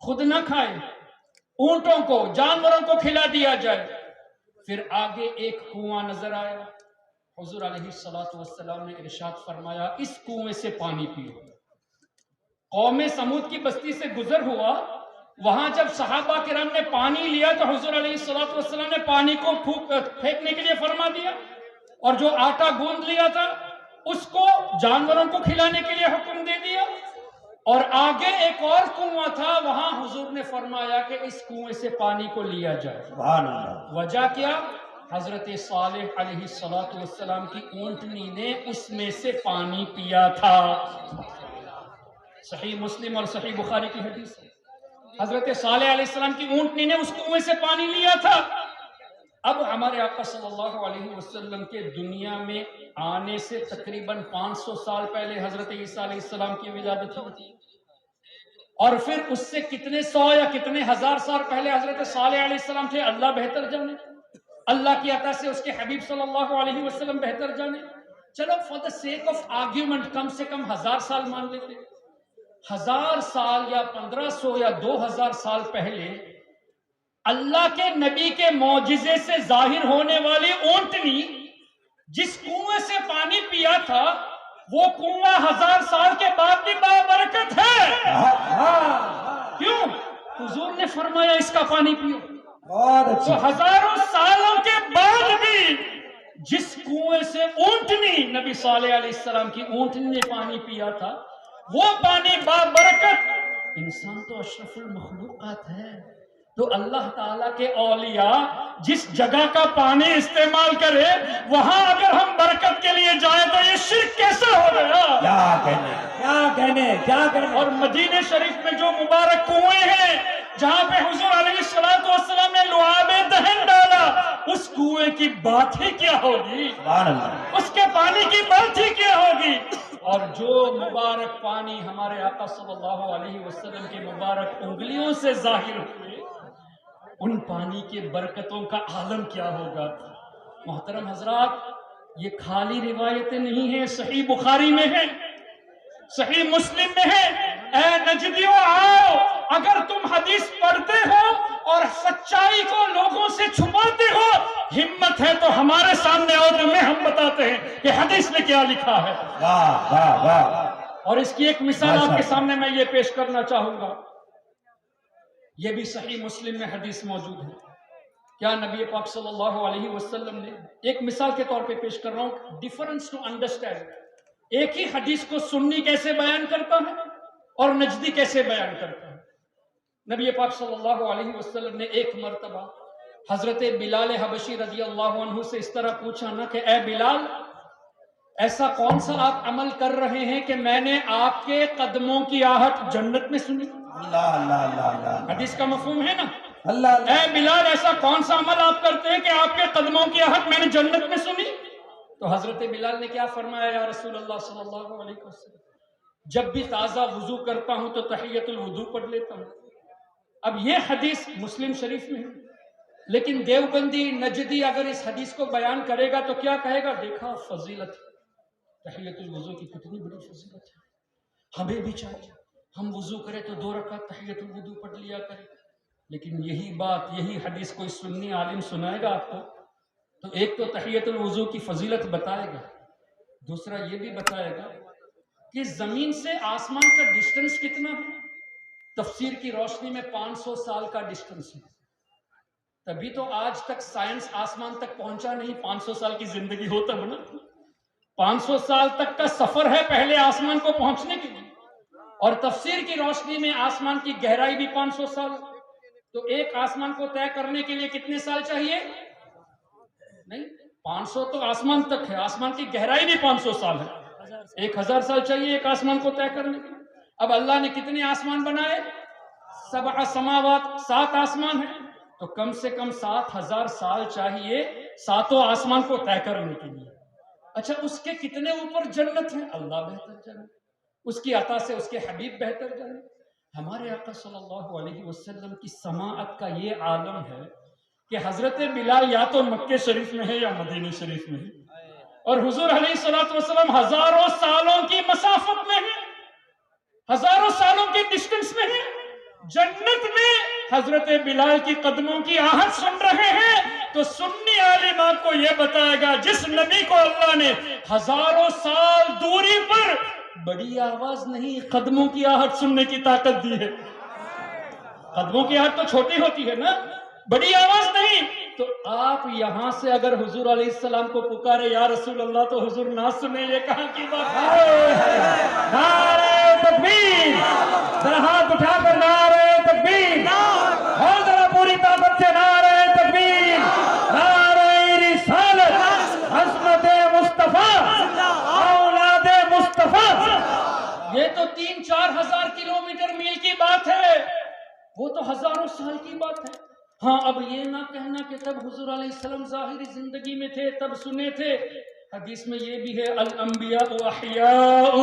S2: خود نہ کھائے، اونٹوں کو، جانوروں کو کھلا دیا جائے۔ پھر آگے ایک کنواں نظر آیا، حضور علیہ السلام نے ارشاد فرمایا اس کنویں سے پانی پیو۔ قوم سمود کی بستی سے گزر ہوا، وہاں جب صحابہ کرام نے پانی لیا تو حضور علیہ السلام نے پانی کو پھینکنے کے لیے فرما دیا، اور جو آٹا گوندھ لیا تھا اس کو جانوروں کو کھلانے کے لیے حکم دے دیا، اور آگے ایک اور کنواں تھا، وہاں حضور نے فرمایا کہ اس کنویں سے پانی کو لیا جائے۔
S3: سبحان اللہ۔
S2: وجہ کیا؟ حضرت صالح علیہ السلام کی اونٹنی نے اس میں سے پانی پیا تھا۔ صحیح مسلم اور صحیح بخاری کی حدیث ہے، حضرت صالح علیہ السلام کی اونٹنی نے اس کنویں سے پانی لیا تھا۔ اب ہمارے آقا صلی اللہ علیہ وسلم کے دنیا میں آنے سے تقریباً 500 سال پہلے حضرت عیسیٰ علیہ السلام کی ولادت ہوئی، اور پھر اس سے کتنے سو یا کتنے ہزار سال پہلے حضرت صالح علیہ السلام تھے، اللہ بہتر جانے، اللہ کی عطا سے اس کے حبیب صلی اللہ علیہ وسلم بہتر جانے۔ چلو for the sake of argument کم سے کم 1000 سال مان لیتے، 1000 سال یا 1500 یا 2000 سال پہلے اللہ کے نبی کے معجزے سے ظاہر ہونے والی اونٹنی جس کنویں سے پانی پیا تھا، وہ کنواں 1000 سال کے بعد بھی بابرکت ہے۔ کیوں؟ حضور نے فرمایا اس کا پانی پیو۔
S4: بہت
S2: تو
S4: اچھا،
S2: ہزاروں سالوں کے بعد بھی جس کنویں سے اونٹنی نبی صالح علیہ السلام کی اونٹنی نے پانی پیا تھا، وہ پانی بابرکت۔ انسان تو اشرف المخلوقات ہے، تو اللہ تعالیٰ کے اولیاء جس جگہ کا پانی استعمال کرے وہاں اگر ہم برکت کے لیے جائیں تو یہ شرک کیسے ہو گیا؟
S4: کیا کہنے
S2: اور مدینہ شریف میں جو مبارک کنویں ہیں جہاں پہ حضور علیہ السلام نے لعاب دہن ڈالا، اس کنویں کی بات ہی کیا ہوگی، اس کے پانی کی بات ہی کیا ہوگی۔ اور جو مبارک پانی ہمارے آقا صلی اللہ علیہ وسلم کے مبارک انگلیوں سے ظاہر ہوئے، ان پانی کے برکتوں کا عالم کیا ہوگا۔ محترم حضرات، یہ خالی روایتیں نہیں ہیں، صحیح بخاری میں ہیں، صحیح مسلم میں ہے۔ اے نجدیوں آؤ، اگر تم حدیث پڑھتے ہو اور سچائی کو لوگوں سے چھپاتے ہو، ہمت ہے تو ہمارے سامنے آؤ، تمہیں ہم بتاتے ہیں کہ حدیث میں کیا لکھا ہے۔
S3: واہ واہ واہ،
S2: اور اس کی ایک مثال آپ کے سامنے میں یہ پیش کرنا چاہوں گا، یہ بھی صحیح مسلم میں حدیث موجود ہے۔ کیا نبی پاک صلی اللہ علیہ وسلم نے، ایک مثال کے طور پہ پیش کر رہا ہوں، ڈیفرنس ٹو انڈرسٹینڈ، ایک ہی حدیث کو سنی کیسے بیان کرتا ہے اور نجدی کیسے بیان کرتا ہے۔ نبی پاک صلی اللہ علیہ وسلم نے ایک مرتبہ حضرت بلال حبشی رضی اللہ عنہ سے اس طرح پوچھا نا کہ اے بلال، ایسا کون سا آپ عمل کر رہے ہیں کہ میں نے آپ کے قدموں کی آہٹ جنت میں سنی؟
S3: اللہ اللہ اللہ اللہ،
S2: حدیث کا مفہوم ہے نا،
S4: اللہ
S2: اے بلال ایسا کون سا عمل آپ کرتے ہیں کہ آپ کے قدموں کی آہٹ میں نے جنت میں سنی؟ تو حضرت بلال نے کیا فرمایا، یا رسول اللہ صلی اللہ علیہ وسلم، جب بھی تازہ وضو کرتا ہوں تو تحیت الوضو پڑھ لیتا ہوں۔ اب یہ حدیث مسلم شریف میں ہے، لیکن دیوبندی نجدی اگر اس حدیث کو بیان کرے گا تو کیا کہے گا؟ دیکھا فضیلت تحیت الوضو کی کتنی بڑی فضیلت ہے، ہمیں بھی چاہیے ہم وضو کرے تو 2 رکعت تحیت الوضو پڑھ لیا کرے۔ لیکن یہی بات، یہی حدیث کوئی سنی عالم سنائے گا آپ کو تو ایک تو تحیت الوضو کی فضیلت بتائے گا، دوسرا یہ بھی بتائے گا کہ زمین سے آسمان کا ڈسٹنس کتنا ہے۔ تفسیر کی روشنی میں 500 سال کا ڈسٹنس ہے، تبھی تو آج تک سائنس آسمان تک پہنچا نہیں، 500 سال کی زندگی ہو تب نا۔ 500 سال تک کا سفر ہے پہلے آسمان کو پہنچنے کے لیے، اور تفسیر کی روشنی میں آسمان کی گہرائی بھی 500 سال، تو ایک آسمان کو طے کرنے کے لیے کتنے سال چاہیے؟ نہیں، 500 تو آسمان تک ہے، آسمان کی گہرائی بھی 500 سال ہے، 1000 سال چاہیے ایک آسمان کو طے کرنے کے لیے۔ اب اللہ نے کتنے آسمان بنائے؟ 7 سماوات، 7 آسمان ہیں، تو کم سے کم 7000 سال چاہیے 7 آسمان کو طے کرنے کے لیے۔ اچھا، اس کے کتنے اوپر جنت ہے؟ اللہ بہتر جانے، اس کی عطا سے اس کے حبیب بہتر جانے۔ ہمارے آقا صلی اللہ علیہ وسلم کی سماعت کا یہ عالم ہے کہ حضرت بلال یا تو مکہ شریف میں ہے یا مدینہ شریف میں ہے، اور حضور علیہ السلام ہزاروں سالوں کی مسافت میں ہے، ہزاروں سالوں کے ڈسٹنس میں ہے، جنت میں حضرت بلال کی قدموں کی آہٹ سن رہے ہیں۔ تو سنی عالم آپ کو یہ بتائے گا، جس نبی کو اللہ نے ہزاروں سال دوری پر بڑی آواز نہیں، قدموں کی آہٹ سننے کی طاقت دی ہے۔ قدموں کی آہٹ تو چھوٹی ہوتی ہے نا، بڑی آواز نہیں، تو آپ یہاں سے اگر حضور علیہ السلام کو پکارے یا رسول اللہ تو حضور نہ سنے، یہ کہاں کی بات ہے؟
S4: نعرہ تکبیر، ذرا ہاتھ اٹھا کر نعرہ تکبیر، اور ذرا پوری طاقت سے نعرہ تکبیر، نعرہ رسالت، عظمت مصطفیٰ، اولاد مصطفیٰ۔
S2: یہ تو 3-4 ہزار کلومیٹر میل کی بات ہے، وہ تو ہزاروں سال کی بات ہے۔ ہاں اب یہ نہ کہنا کہ تب حضور علیہ السلام ظاہری زندگی میں تھے تب سنے تھے، حدیث میں یہ بھی ہے الانبیاء احیاء،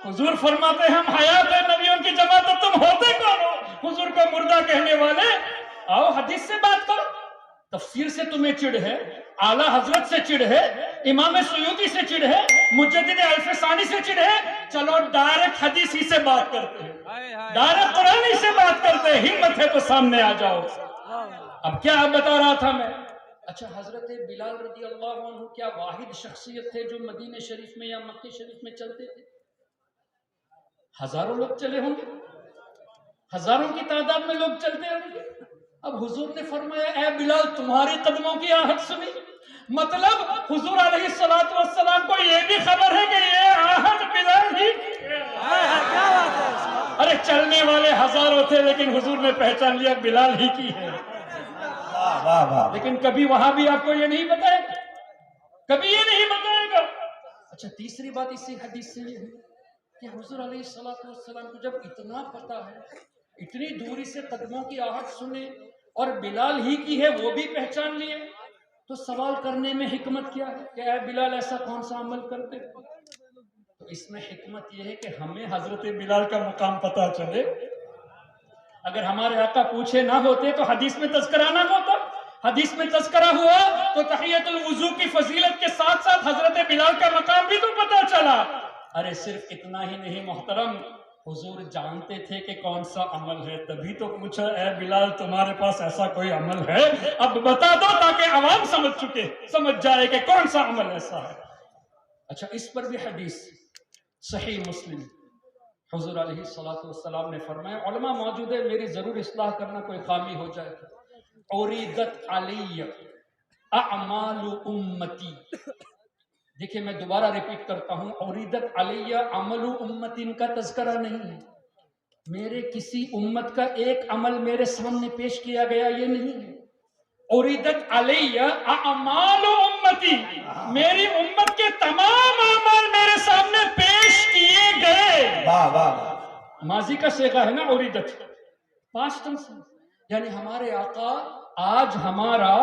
S2: حضور فرماتے ہیں ہم حیات ہیں نبیوں کی جماعت، تو تم ہوتے کون ہو حضور کا مردہ کہنے والے؟ آؤ حدیث سے بات کرو، تفسیر سے تمہیں چڑ ہے، اعلیٰ حضرت سے چڑ ہے، امام سیوطی سے چڑ ہے، مجدد الفسانی سے چڑ ہے، چلو ڈائریکٹ حدیث ہی سے بات کرتے ہیں، ڈائریکٹ قرآن ہی سے بات کرتے ہیں، ہمت ہے تو سامنے آ جاؤ۔ اب کیا بتا رہا تھا میں؟ اچھا حضرت بلال رضی اللہ عنہ کیا واحد شخصیت تھے جو مدینہ شریف میں یا مکہ شریف میں چلتے تھے؟ ہزاروں لوگ چلے ہوں گے، ہزاروں کی تعداد میں لوگ چلتے ہوں گے۔ اب حضور نے فرمایا اے بلال تمہاری قدموں کی آہٹ سنی، مطلب حضور علیہ السلام کو یہ بھی خبر ہے کہ یہ آہٹ بلال ہی، ارے چلنے والے ہزاروں تھے لیکن حضور نے پہچان لیا بلال ہی کی ہے۔
S3: واہ واہ واہ،
S2: لیکن کبھی وہاں بھی آپ کو یہ نہیں بتائے گا، کبھی یہ نہیں بتائے گا۔ اچھا تیسری بات اسی حدیث سے یہ ہے کہ حضور علیہ السلام کو جب اتنا پتا ہے، اتنی دوری سے قدموں کی آہٹ سنے اور بلال ہی کی ہے وہ بھی پہچان لیے، تو سوال کرنے میں حکمت کیا ہے کہ اے بلال ایسا کون سا عمل کرتے؟ تو اس میں حکمت یہ ہے کہ ہمیں حضرت بلال کا مقام پتا چلے۔ اگر ہمارے آقا پوچھے نہ ہوتے تو حدیث میں تذکرہ نہ ہوتا، حدیث میں تذکرہ ہوا تو تحیۃ الوضو کی فضیلت کے ساتھ ساتھ حضرت بلال کا مقام بھی تو پتا چلا۔ ارے صرف اتنا ہی نہیں محترم، حضور جانتے تھے کہ کون سا عمل ہے، تبھی تو پوچھا اے بلال تمہارے پاس ایسا کوئی عمل ہے اب بتا دو تاکہ عوام سمجھ جائے کہ کون سا عمل ایسا ہے۔ اچھا اس پر بھی حدیث صحیح مسلم، حضور علیہ السلام نے فرمایا، علماء موجود ہے میری ضرور اصلاح کرنا کوئی خامی ہو جائے، اوریدت علی اعمال امتی، دیکھیں میں دوبارہ ریپیٹ کرتا ہوں، اوریدت علی عمل امتی ان کا تذکرہ نہیں ہے، میرے کسی امت کا ایک عمل میرے سامنے پیش کیا گیا یہ نہیں ہے، اوریدت علی اعمال امتی، میری امت کے تمام اعمال میرے سامنے پیش کیے گئے۔
S3: واہ واہ،
S2: ماضی کا صیغہ ہے نا اوریدت، پاسٹ ٹینس، یعنی ہمارے آقا آج ہمارا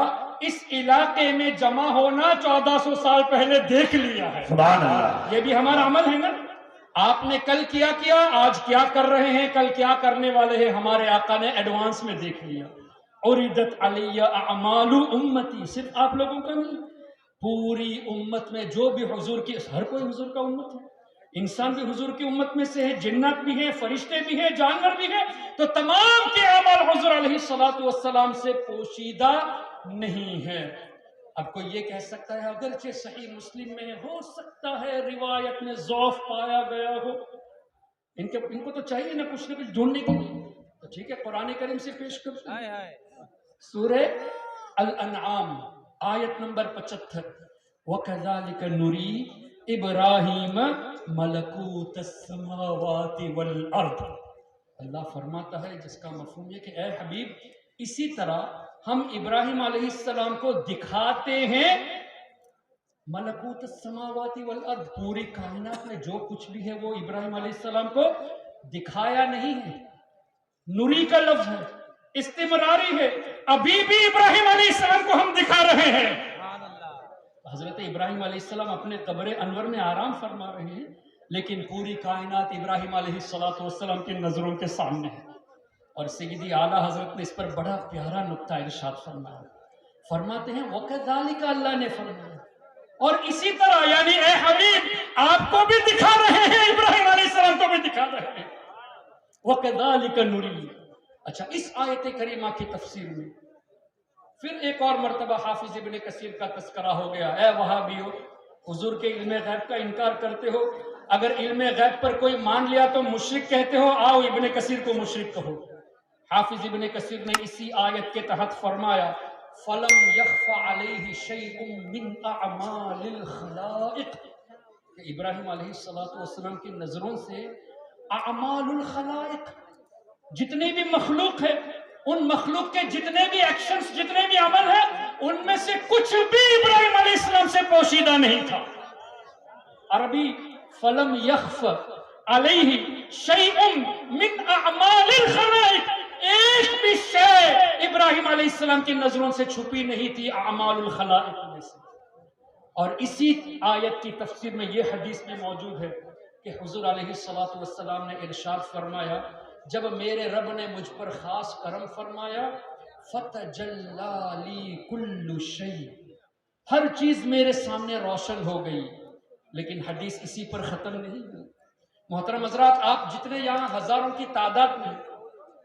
S2: اس علاقے میں جمع ہونا 1400 سال پہلے دیکھ لیا ہے،
S3: سبحان اللہ،
S2: یہ بھی ہمارا عمل ہے نا۔ آپ نے کل کیا آج کیا کر رہے ہیں، کل کیا کرنے والے ہیں، ہمارے آقا نے ایڈوانس میں دیکھ لیا۔ اوریدت علی اعمال امتی، صرف آپ لوگوں کا نہیں، پوری امت میں جو بھی حضور کی، ہر کوئی حضور کا امت ہے، انسان بھی حضور کی امت میں سے ہے، جنات بھی ہیں، فرشتے بھی ہیں، جانور بھی ہیں، تو تمام کے اعمال حضور علیہ السلام سے پوشیدہ نہیں ہے۔ اب کوئی یہ کہہ سکتا ہے اگرچہ صحیح مسلم میں ہو سکتا ہے روایت میں ضعف پایا گیا ہو، ان کو تو چاہیے نا کچھ نہ کچھ ڈھونڈنے کے لیے، تو ٹھیک ہے قرآن کریم سے پیش کرتے ہیں۔ سورہ الانعام آیت نمبر 75، وَكَذَلِكَ نُرِي إِبْرَاهِيمَ مَلَكُوتَ السَّمَاوَاتِ وَالْأَرْضِ، اللہ فرماتا ہے جس کا مفہوم یہ کہ اے حبیب اسی طرح ہم ابراہیم علیہ السلام کو دکھاتے ہیں ملکوت السماوات والارض، پوری کائنات میں جو کچھ بھی ہے وہ ابراہیم علیہ السلام کو دکھایا نہیں ہے، نوری کا لفظ ہے، استمراری ہے، ابھی بھی ابراہیم علیہ السلام کو ہم دکھا رہے ہیں۔ حضرت ابراہیم علیہ السلام اپنے قبر انور میں آرام فرما رہے ہیں، لیکن پوری کائنات ابراہیم علیہ السلام کی نظروں کے سامنے ہے۔ اور سیدی اعلیٰ حضرت نے اس پر بڑا پیارا نقطہ ارشاد فرمایا، فرماتے ہیں وَكَذَلِكَ، اللہ نے فرمایا اور اسی طرح، یعنی اے حبیب آپ کو بھی دکھا رہے ہیں، ابراہیم علیہ السلام کو بھی دکھا رہے ہیں، وَكَذَلِكَ نُرِي۔ اچھا اس آیت کریمہ کی تفسیر میں پھر ایک اور مرتبہ حافظ ابن کثیر کا تذکرہ ہو گیا۔ اے وہابیو، حضور کے علم غیب کا انکار کرتے ہو، اگر علم غیب پر کوئی مان لیا تو مشرک کہتے ہو، آؤ ابن کثیر کو مشرک کہو۔ حافظ ابن کثیر نے اسی آیت کے تحت فرمایا فَلَمْ يَخْفَ عَلَيْهِ شَيْءٌ مِّنْ أَعْمَالِ الْخَلَائِقِ، کہ ابراہیم علیہ السلام کی نظروں سے اعمال الخلائق، جتنی بھی مخلوق ہے، ان مخلوق کے جتنے بھی ایکشنز، جتنے بھی عمل ہیں، ان میں سے کچھ بھی ابراہیم علیہ السلام سے پوشیدہ نہیں تھا۔ عربی فَلَمْ يَخْفَ عَلَيْهِ شَيْءٌ مِّنْ أَعْمَالِ الْخَلَائِقِ، ایک بھی شے ابراہیم علیہ السلام کی نظروں سے چھپی نہیں تھی اعمال الخلائق میں سے۔ اور اسی آیت کی تفسیر میں یہ حدیث بھی موجود ہے کہ حضور علیہ السلام نے ارشاد فرمایا، جب میرے رب نے مجھ پر خاص کرم فرمایا، فتجلی لی کل شیء، ہر چیز میرے سامنے روشن ہو گئی۔ لیکن حدیث اسی پر ختم نہیں ہوئی۔ محترم حضرات، آپ جتنے یہاں ہزاروں کی تعداد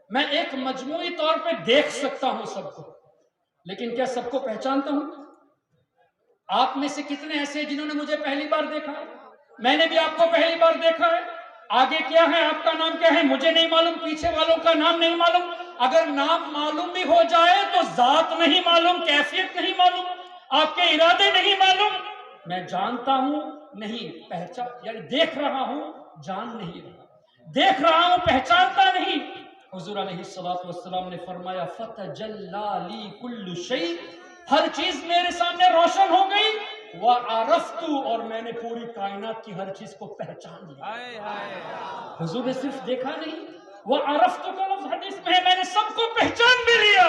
S2: میں ایک مجموعی طور پہ دیکھ سکتا ہوں سب کو، لیکن کیا سب کو پہچانتا ہوں؟ آپ میں سے کتنے ایسے ہیں جنہوں نے مجھے پہلی بار دیکھا ہے؟ میں نے بھی آپ کو پہلی بار دیکھا ہے۔ آگے کیا ہے؟ آپ کا نام کیا ہے؟ مجھے نہیں معلوم، پیچھے والوں کا نام نہیں معلوم۔ اگر نام معلوم بھی ہو جائے تو ذات نہیں معلوم، کیفیت نہیں معلوم، آپ کے ارادے نہیں معلوم۔ میں جانتا ہوں نہیں، پہچان یعنی دیکھ رہا ہوں، جان نہیں رہا، دیکھ رہا ہوں، پہچانتا نہیں۔ حضور علیہ السلام نے فرمایا فتجلی لی کل شیء، ہر چیز میرے سامنے روشن ہو گئی، وعرفت، اور میں نے پوری کائنات کی ہر چیز کو پہچان لیا۔ حضور نے صرف دیکھا نہیں، وعرفت کا لفظ حدیث میں ہے، میں نے سب کو پہچان بھی لیا۔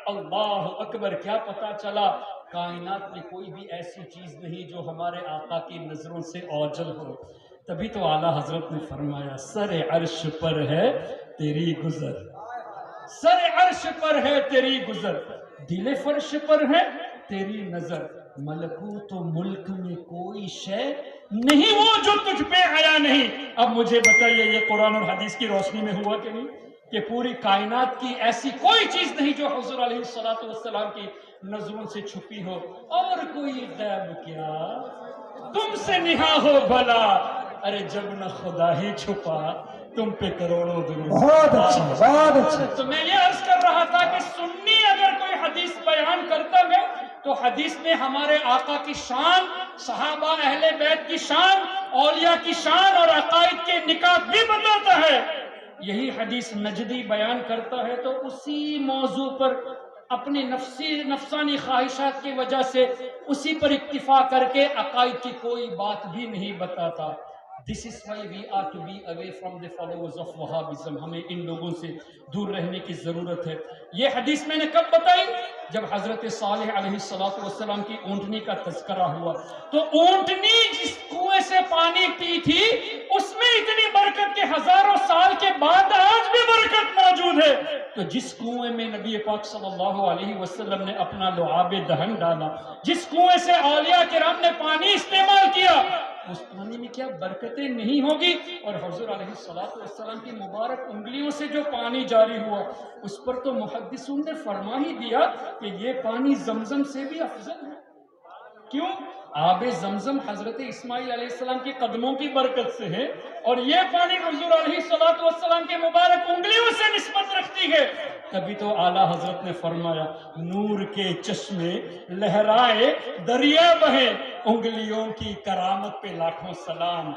S2: اللہ اکبر! کیا پتا چلا؟ کائنات میں کوئی بھی ایسی چیز نہیں جو ہمارے آقا کی نظروں سے اوجل ہو۔ تبھی تو اعلیٰ حضرت نے فرمایا سر عرش پر ہے تیری گزر، سر عرش پر ہے تیری گزر، دل فرش پر ہے تیری نظر، ملکوت و ملک میں کوئی شے نہیں وہ جو تجھ پہ آیا نہیں۔ اب مجھے بتائیے یہ قرآن اور حدیث کی روشنی میں ہوا کہ نہیں کہ پوری کائنات کی ایسی کوئی چیز نہیں جو حضور علیہ السلام کی نظروں سے چھپی ہو؟ اور کوئی غیب کیا تم سے نہا ہو بھلا، ارے جب نہ خدا ہی چھپا تم پہ کروڑوں درود۔
S1: بہت اچھا، بہت اچھا۔
S2: تو میں یہ عرض کر رہا تھا کہ سنی اگر کوئی حدیث بیان کرتا ہے تو حدیث میں ہمارے آقا کی شان، صحابہ اہل بیت کی شان، اولیاء کی شان اور عقائد کے نکات بھی بتاتا ہے۔ یہی حدیث نجدی بیان کرتا ہے تو اسی موضوع پر اپنی نفسانی خواہشات کی وجہ سے اسی پر اکتفا کر کے عقائد کی کوئی بات بھی نہیں بتاتا۔ This is why we are to be away from the followers of Wahhabism۔ ہمیں ان لوگوں سے دور رہنے کی ضرورت ہے۔ یہ حدیث میں نے کب بتائی؟ جب حضرت صالح علیہ السلام کی اونٹنی کا تذکرہ ہوا تو اونٹنی جس کنویں سے پانی پی تھی اس میں اتنی برکت کے ہزاروں سال کے بعد آج بھی برکت موجود ہے۔ تو جس کنویں میں نبی پاک صلی اللہ علیہ وسلم نے اپنا لعاب دہن ڈالا، جس کنویں سے اولیاء کرام نے پانی استعمال کیا، اس پانی میں کیا برکتیں نہیں ہوگی؟ اور حضور علیہ السلام کی مبارک انگلیوں سے جو پانی جاری ہوا اس پر تو محدثون نے فرما ہی دیا کہ یہ پانی زمزم سے بھی افضل ہے۔ کیوں؟ آب زمزم حضرت اسماعیل علیہ السلام کے قدموں کی برکت سے ہے اور یہ پانی حضور علیہ السلام کے مبارک انگلیوں سے نسبت رکھتی ہے۔ تبھی تو اعلیٰ حضرت نے فرمایا نور کے چشمے لہرائے دریا بہے، انگلیوں کی کرامت پہ لاکھوں سلام۔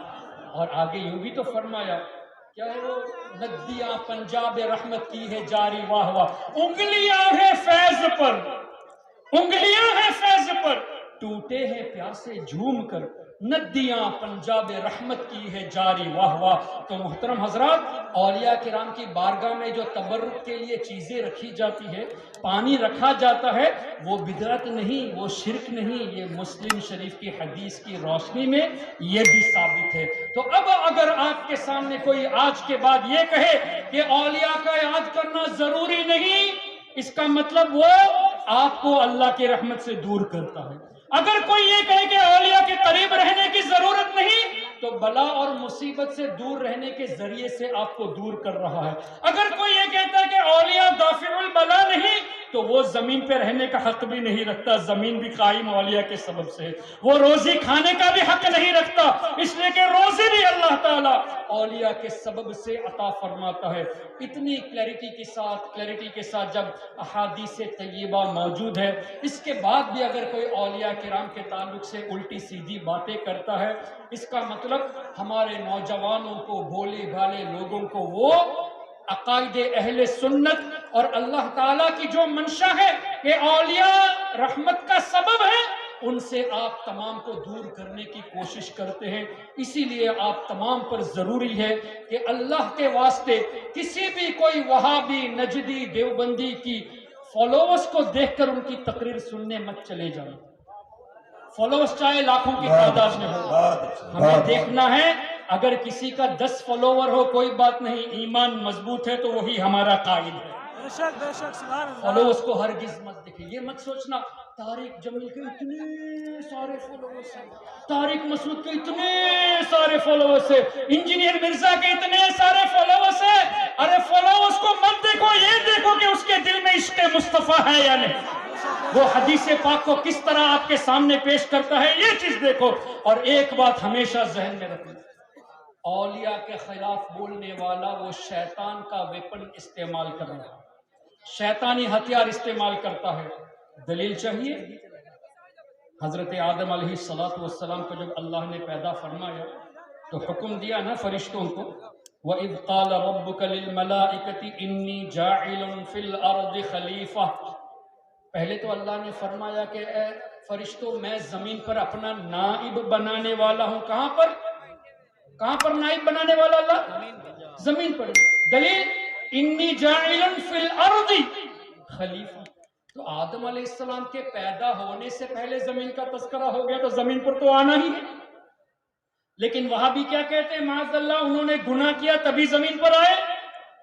S2: اور آگے یوں بھی تو فرمایا کیا ہے وہ ندیاں پنجاب رحمت کی ہے جاری واہ واہ، انگلیاں ہیں فیض پر، انگلیاں ہیں فیض پر، ٹوٹے ہیں پیاسے جھوم کر، ندیاں پنجاب رحمت کی ہے جاری واہ واہ۔ تو محترم حضرات، اولیاء کرام کی بارگاہ میں جو تبرک کے لیے چیزیں رکھی جاتی ہے، پانی رکھا جاتا ہے، وہ بدعت نہیں، وہ شرک نہیں، یہ مسلم شریف کی حدیث کی روشنی میں یہ بھی ثابت ہے۔ تو اب اگر آپ کے سامنے کوئی آج کے بعد یہ کہے کہ اولیاء کا یاد کرنا ضروری نہیں، اس کا مطلب وہ آپ کو اللہ کی رحمت سے دور کرتا ہے۔ اگر کوئی یہ کہے کہ اولیاء کے قریب رہنے کی ضرورت نہیں تو بلا اور مصیبت سے دور رہنے کے ذریعے سے آپ کو دور کر رہا ہے۔ اگر کوئی یہ کہتا ہے کہ اولیاء دافع البلا نہیں تو وہ زمین پہ رہنے کا حق بھی نہیں رکھتا، زمین بھی قائم اولیاء کے سبب سے ہے۔ وہ روزی کھانے کا بھی حق نہیں رکھتا، اس لیے کہ روزی بھی اللہ تعالیٰ اولیاء کے سبب سے عطا فرماتا ہے۔ اتنی کلیرٹی کے ساتھ جب احادیث طیبہ موجود ہے، اس کے بعد بھی اگر کوئی اولیاء کرام کے تعلق سے الٹی سیدھی باتیں کرتا ہے، اس کا مطلب ہمارے نوجوانوں کو، بھولے بھالے لوگوں کو وہ عقائد اہل سنت اور اللہ تعالیٰ کی جو منشا ہے کہ اولیاء رحمت کا سبب ہے، ان سے آپ تمام کو دور کرنے کی کوشش کرتے ہیں. اسی لیے آپ تمام پر ضروری ہے کہ اللہ کے واسطے کسی بھی کوئی وہابی، نجدی، دیوبندی کی فالوورز کو دیکھ کر ان کی تقریر سننے مت چلے جائیں. فالوورز چاہے لاکھوں کی تعداد میں ہو، ہمیں دیکھنا ہے اگر کسی کا 10 فالوور ہو کوئی بات نہیں، ایمان مضبوط ہے تو وہی ہمارا قائد ہے. فالوورز کو ہرگز مت دیکھیں. یہ مت سوچنا طارق جمیل کے اتنے سارے فالوورز ہیں، طارق مسعود کے اتنے سارے فالوورز ہیں، انجینئر مرزا کے اتنے سارے فالوورز ہیں. ارے فالوورز کو مت دیکھو، یہ دیکھو کہ اس کے دل میں عشق مصطفیٰ ہے یا نہیں، وہ حدیث پاک کو کس طرح آپ کے سامنے پیش کرتا ہے، یہ چیز دیکھو. اور ایک بات ہمیشہ ذہن میں رکھنا، اولیاء کے خلاف بولنے والا وہ شیطان کا ویپن استعمال کر رہا ہے، شیطانی ہتھیار استعمال کرتا ہے. دلیل چاہیے؟ حضرت آدم علیہ السلام کو جب اللہ نے پیدا فرمایا تو حکم دیا نا فرشتوں کو، وَإِذْ قَالَ رَبُّكَ لِلْمَلَائِكَةِ إِنِّي جَاعِلٌ فِي الْأَرْضِ خَلِيفَةً. پہلے تو اللہ نے فرمایا کہ اے فرشتوں میں زمین پر اپنا نائب بنانے والا ہوں. کہاں پر نائب بنانے والا اللہ؟ زمین پر. دلیل انی جاعل فی الارض خلیفہ. تو آدم علیہ السلام کے پیدا ہونے سے پہلے زمین کا تذکرہ ہو گیا تو زمین پر تو آنا ہی ہے. لیکن وہاں بھی کیا کہتے ہیں، معاذ اللہ انہوں نے گناہ کیا تبھی زمین پر آئے.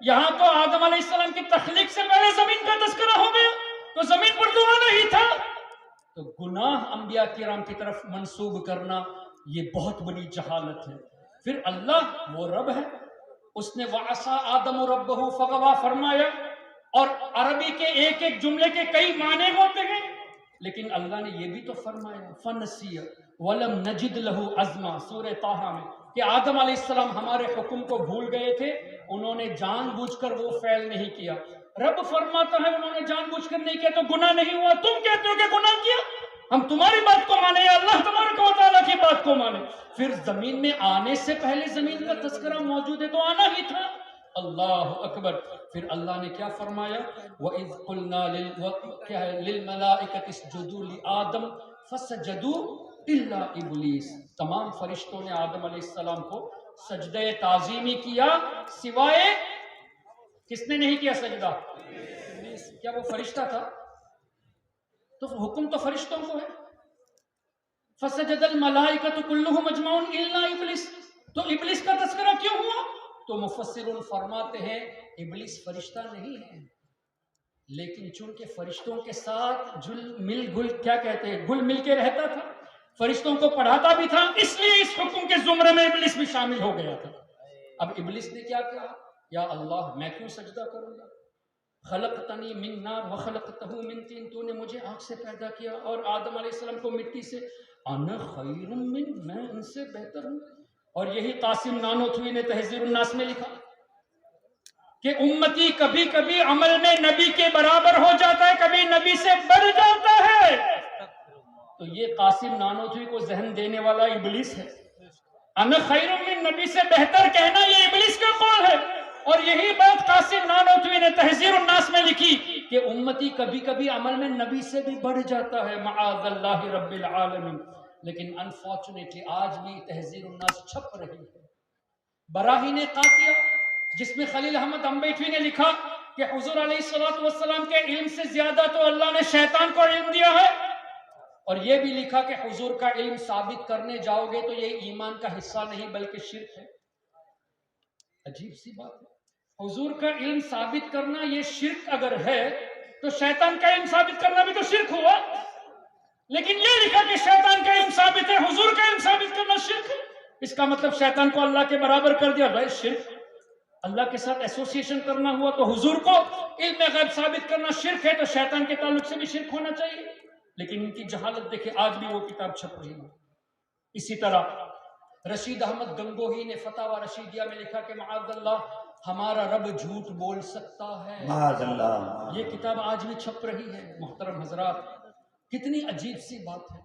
S2: یہاں تو آدم علیہ السلام کی تخلیق سے پہلے زمین کا تذکرہ ہو گیا تو زمین پر تو آنا ہی تھا. تو گناہ انبیاء کرام کی طرف منسوب کرنا یہ بہت بڑی جہالت ہے. پھر اللہ وہ رب ہے، اس نے وَعَصَىٰ آدَمُ رَبَّهُ فَغَوَىٰ فرمایا، اور عربی کے ایک ایک جملے کے کئی معنی ہوتے ہیں. لیکن اللہ نے یہ بھی تو فرمایا فَنَسِيَ وَلَمْ نَجِدْ لَهُ عَزْمًا، سورہ طٰہٰ میں، کہ آدم علیہ السلام ہمارے حکم کو بھول گئے تھے، انہوں نے جان بوجھ کر وہ فعل نہیں کیا. رب فرماتا ہے انہوں نے جان بوجھ کر نہیں کیا تو گناہ نہیں ہوا. تم کہتے ہو کہ گناہ کیا، ہم تمہاری بات کو مانے یا اللہ تبارک و تعالیٰ کی بات کو مانے. پھر زمین میں آنے سے پہلے زمین کا تذکرہ موجود ہے تو آنا ہی تھا. اللہ اکبر. پھر اللہ نے کیا فرمایا، وَإِذْ قُلْنَا لِلْمَلَائِكَةِ اسْجُدُوا لِآدَمَ فَسَجَدُوا إِلَّا إِبْلِيسَ. تمام فرشتوں نے آدم علیہ السلام کو سجدہ تعظیمی کیا سوائے کس نے نہیں کیا سجدہ؟ کیا وہ فرشتہ تھا؟ تو حکم تو فرشتوں کو ہے. فَسَجَدَ الْمَلَائِكَةُ كُلُّهُمْ أَجْمَعُونَ إِلَّا إِبْلِيسَ. تو ابلیس کا تذکرہ کیوں ہوا؟ تو مفسرون فرماتے ہیں ابلیس فرشتہ نہیں ہے، لیکن چونکہ فرشتوں کے ساتھ گل مل کے رہتا تھا، فرشتوں کو پڑھاتا بھی تھا، اس لیے اس حکم کے زمرے میں ابلیس بھی شامل ہو گیا تھا. اب ابلیس نے کیا کہا، یا اللہ میں کیوں سجدہ کروں گا، خلقتنی من نار وخلقتہ من طین، تو نے مجھے آگ سے پیدا کیا اور آدم علیہ السلام کو مٹی سے، انا خیر من، میں ان سے بہتر ہوں. اور یہی قاسم نانوتوی نے تہذیب الناس میں لکھا کہ امتی کبھی کبھی عمل میں نبی کے برابر ہو جاتا ہے، کبھی نبی سے بڑھ جاتا ہے. تو یہ قاسم نانوتوی کو ذہن دینے والا ابلیس ہے. انا خیر من، نبی سے بہتر کہنا یہ ابلیس کا قول ہے. اور یہی بات قاسم نانوتوی نے تہذیب الناس میں لکھی کہ امتی کبھی کبھی عمل میں نبی سے بھی بڑھ جاتا ہے، معاذ اللہ رب العالمین. لیکن انفارچونیٹلی آج بھی تہذیب الناس چھپ رہی ہے. براہین قاطعہ جس میں خلیل احمد امبیٹوی نے لکھا کہ حضور علیہ السلام کے علم سے زیادہ تو اللہ نے شیطان کو علم دیا ہے، اور یہ بھی لکھا کہ حضور کا علم ثابت کرنے جاؤ گے تو یہ ایمان کا حصہ نہیں بلکہ شرک ہے. عجیب سی بات ہے، حضور کا علم ثابت کرنا یہ شرک اگر ہے تو شیطان کا علم ثابت کرنا بھی تو شرک ہوا. لیکن یہ لکھا کہ شیطان کا علم ثابت ہے، حضور کا علم ثابت کرنا شرک ہے. اس کا مطلب شیطان کو اللہ کے برابر کر دیا. بھائی شرک، اللہ کے ساتھ ایسوسیشن کرنا ہوا تو حضور کو علم غیب ثابت کرنا شرک ہے، تو شیطان کے تعلق سے بھی شرک ہونا چاہیے. لیکن ان کی جہالت دیکھیں، آج بھی وہ کتاب چھپ رہی ہے. اسی طرح رشید احمد گنگوہی نے فتاوی رشیدیہ میں لکھا کہ معاذ اللہ ہمارا رب جھوٹ بول سکتا ہے.
S3: معاذ اللہ.
S2: یہ کتاب آج بھی چھپ رہی ہے. محترم حضرات، کتنی عجیب سی بات ہے.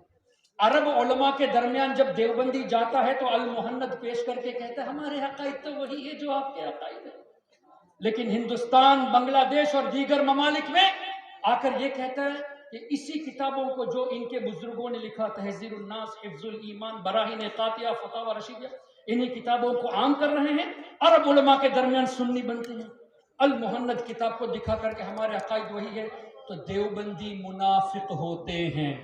S2: عرب علماء کے درمیان جب دیوبندی جاتا ہے تو المحند پیش کر کے کہتا ہے ہمارے عقائد تو وہی ہے جو آپ کے عقائد ہیں. لیکن ہندوستان، بنگلہ دیش اور دیگر ممالک میں آ کر یہ کہتا ہے کہ اسی کتابوں کو جو ان کے بزرگوں نے لکھا، تہذیب الناس، حفظ الایمان، براہین قاطعہ، فتاوی رشیدیہ، انہی کتابوں کو عام کر رہے ہیں، عرب علماء کے درمیان سنی بنتے ہیں۔ المہند کتاب کو دکھا کر کے ہمارے عقائد وہی ہے، تو دیوبندی منافق ہوتے ہیں،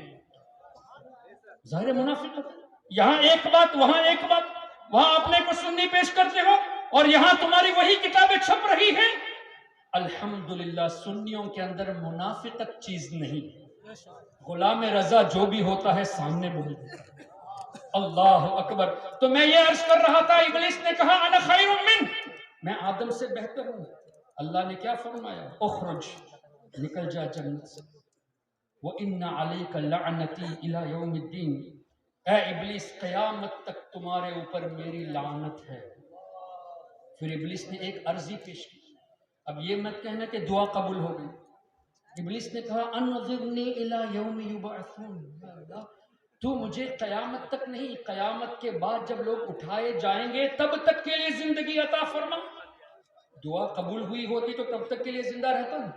S2: ظاہر منافق ہوتے ہیں۔ یہاں ایک بات، وہاں ایک بات، وہاں اپنے کو سنی پیش کرتے ہو اور یہاں تمہاری وہی کتابیں چھپ رہی ہیں۔ الحمدللہ سنیوں کے اندر منافقت چیز نہیں، غلام رضا جو بھی ہوتا ہے سامنے بول دیتا ہے۔ اللہ اکبر۔ تو میں یہ عرض کر رہا تھا، ابلیس نے کہا انا خیر من، میں آدم سے بہتر ہوں۔ اللہ نے کیا فرمایا؟ اخرج، نکل جا جنت سے، وَإِنَّ عَلَيْكَ لَعْنَتِي إِلَى يَوْمِ الدِّينِ، اے ابلیس قیامت تک تمہارے اوپر میری لعنت ہے۔ پھر ابلیس نے ایک عرضی پیش کی، اب یہ مت کہنا کہ دعا قبول ہو گئی۔ ابلیس نے کہا انظرنی الی یوم یبعثون، یا اللہ تو مجھے قیامت تک نہیں، قیامت کے بعد جب لوگ اٹھائے جائیں گے تب تک کے لیے زندگی عطا فرما۔ دعا قبول ہوئی ہوتی تو تب تک کے لیے زندہ رہتا ہوں،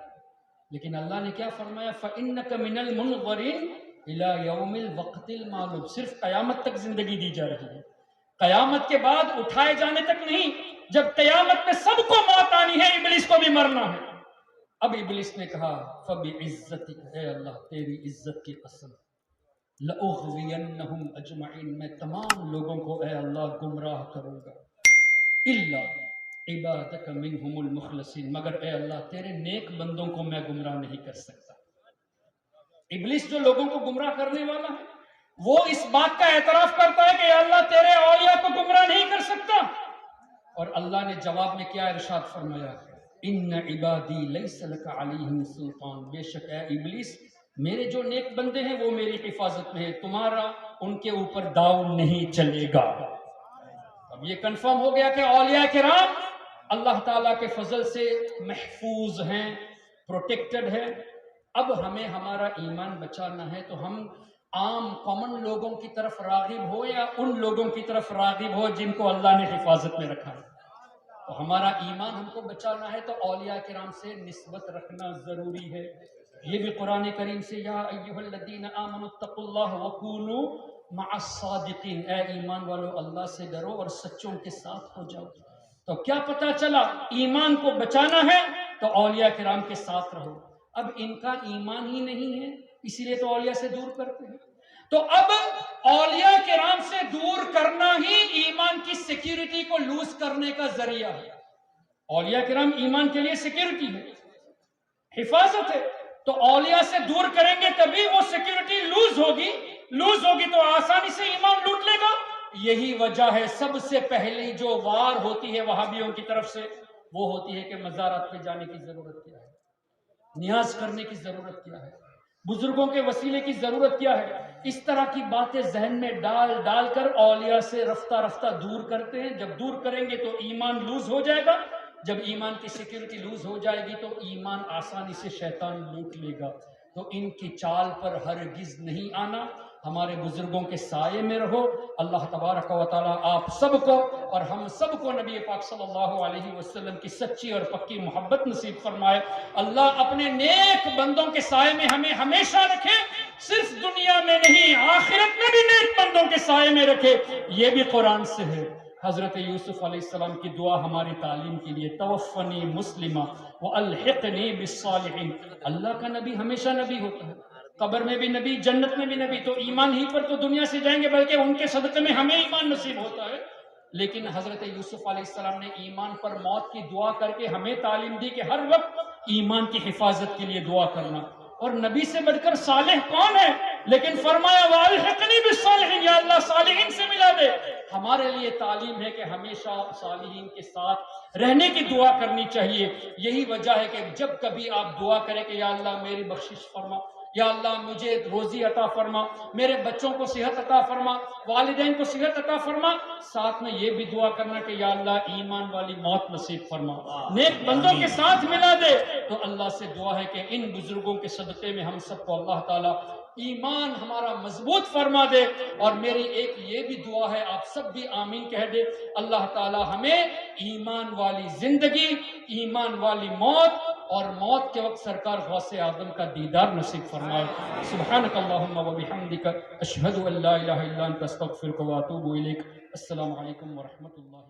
S2: لیکن اللہ نے کیا فرمایا؟ فَإِنَّكَ مِنَ الْمُنظَرِينَ إِلَى يَوْمِ الْوَقْتِ الْمَعْلُومِ، صرف قیامت تک زندگی دی جا رہی ہے، قیامت کے بعد اٹھائے جانے تک نہیں۔ جب قیامت میں سب کو موت آنی ہے، ابلیس کو بھی مرنا ہے۔ اب ابلیس نے کہا فَبِعِزَّتِكَ، اے اللہ تیری عزت کی قسم، لَأُغْوِيَنَّهُمْ أَجْمَعِينَ، میں تمام لوگوں کو اے اللہ گمراہ کروں گا، إِلَّا عِبَادَكَ مِنْهُمُ الْمُخْلَصِينَ، مگر اے اللہ تیرے نیک بندوں کو میں گمراہ نہیں کر سکتا۔ ابلیس جو لوگوں کو گمراہ کرنے والا ہے، وہ اس بات کا اعتراف کرتا ہے کہ اے اللہ تیرے اولیاء کو گمراہ نہیں کر سکتا، اور اللہ نے جواب میں کیا ارشاد فرمایا؟ ان عبادی لیس لک علیہم سلطان، بے شک اے ابلیس میرے جو نیک بندے ہیں وہ میری حفاظت میں ہے، تمہارا ان کے اوپر داؤ نہیں چلے گا۔ اب یہ کنفرم ہو گیا کہ اولیاء کرام اللہ تعالیٰ کے فضل سے محفوظ ہیں، پروٹیکٹڈ ہے۔ اب ہمیں ہمارا ایمان بچانا ہے تو ہم عام کامن لوگوں کی طرف راغب ہو یا ان لوگوں کی طرف راغب ہو جن کو اللہ نے حفاظت میں رکھا ہے۔ تو ہمارا ایمان ہم کو بچانا ہے تو اولیاء کرام سے نسبت رکھنا ضروری ہے۔ یہ بھی قرآن کریم سے یا ایھا الذین آمنوا اتقوا اللہ وکونوا مع الصادقین، اے ایمان والو اللہ سے ڈرو اور سچوں کے ساتھ ہو جاؤ۔ تو کیا پتا چلا؟ ایمان کو بچانا ہے تو اولیاء کرام کے ساتھ رہو۔ اب ان کا ایمان ہی نہیں ہے، اسی لیے تو اولیاء سے دور کرتے ہیں۔ تو اب اولیاء کرام سے دور کرنا ہی ایمان کی سیکیورٹی کو لوز کرنے کا ذریعہ ہے۔ اولیاء کرام ایمان کے لیے سیکیورٹی ہے، حفاظت ہے، تو اولیاء سے دور کریں گے تبھی وہ سیکیورٹی لوز ہوگی تو آسانی سے ایمان لوٹ لے گا۔ یہی وجہ ہے سب سے پہلی جو وار ہوتی ہے وہابیوں کی طرف سے، وہ ہوتی ہے کہ مزارات پہ جانے کی ضرورت کیا ہے، نیاز کرنے کی ضرورت کیا ہے، بزرگوں کے وسیلے کی ضرورت کیا ہے۔ اس طرح کی باتیں ذہن میں ڈال کر اولیاء سے رفتہ رفتہ دور کرتے ہیں۔ جب دور کریں گے تو ایمان لوز ہو جائے گا، جب ایمان کی سیکیورٹی لوز ہو جائے گی تو ایمان آسانی سے شیطان لوٹ لے گا۔ تو ان کی چال پر ہرگز نہیں آنا، ہمارے بزرگوں کے سائے میں رہو۔ اللہ تبارک و تعالیٰ آپ سب کو اور ہم سب کو نبی پاک صلی اللہ علیہ وسلم کی سچی اور پکی محبت نصیب فرمائے۔ اللہ اپنے نیک بندوں کے سائے میں ہمیں ہمیشہ رکھے، صرف دنیا میں نہیں آخرت میں بھی نیک بندوں کے سائے میں رکھے۔ یہ بھی قرآن سے ہے۔ حضرت یوسف علیہ السلام کی دعا ہماری تعلیم کے لیے، توفنی مسلمہ والحقنی بالصالحین۔ اللہ کا نبی ہمیشہ نبی ہوتا ہے، قبر میں بھی نبی، جنت میں بھی نبی، تو ایمان ہی پر تو دنیا سے جائیں گے بلکہ ان کے صدقے میں ہمیں ایمان نصیب ہوتا ہے۔ لیکن حضرت یوسف علیہ السلام نے ایمان پر موت کی دعا کر کے ہمیں تعلیم دی کہ ہر وقت ایمان کی حفاظت کے لیے دعا کرنا۔ اور نبی سے بڑھ کر صالح کون ہے؟ لیکن فرمایا وَأَلْحِقْنِي بِالصَّالِحِينَ، یا اللہ صالحین سے ملا دے۔ ہمارے لیے تعلیم ہے کہ ہمیشہ صالحین کے ساتھ رہنے کی دعا کرنی چاہیے۔ یہی وجہ ہے کہ جب کبھی آپ دعا کریں کہ یا اللہ میری بخشش فرما، یا اللہ مجھے روزی عطا فرما، میرے بچوں کو صحت عطا فرما، والدین کو صحت عطا فرما، ساتھ میں یہ بھی دعا کرنا کہ یا اللہ ایمان والی موت نصیب فرما، نیک بندوں کے ساتھ ملا دے۔ تو اللہ سے دعا ہے کہ ان بزرگوں کے صدقے میں ہم سب کو اللہ تعالیٰ ایمان ہمارا مضبوط فرما دے۔ اور میری ایک یہ بھی دعا ہے، آپ سب بھی آمین کہہ دے، اللہ تعالیٰ ہمیں ایمان والی زندگی، ایمان والی موت اور موت کے وقت سرکار غوث اعظم کا دیدار نصیب فرمائے. سبحانک اللہم و بحمدک اشہد ان لا الہ الا انت استغفرک و اتوب الیک. السلام علیکم ورحمۃ اللہ.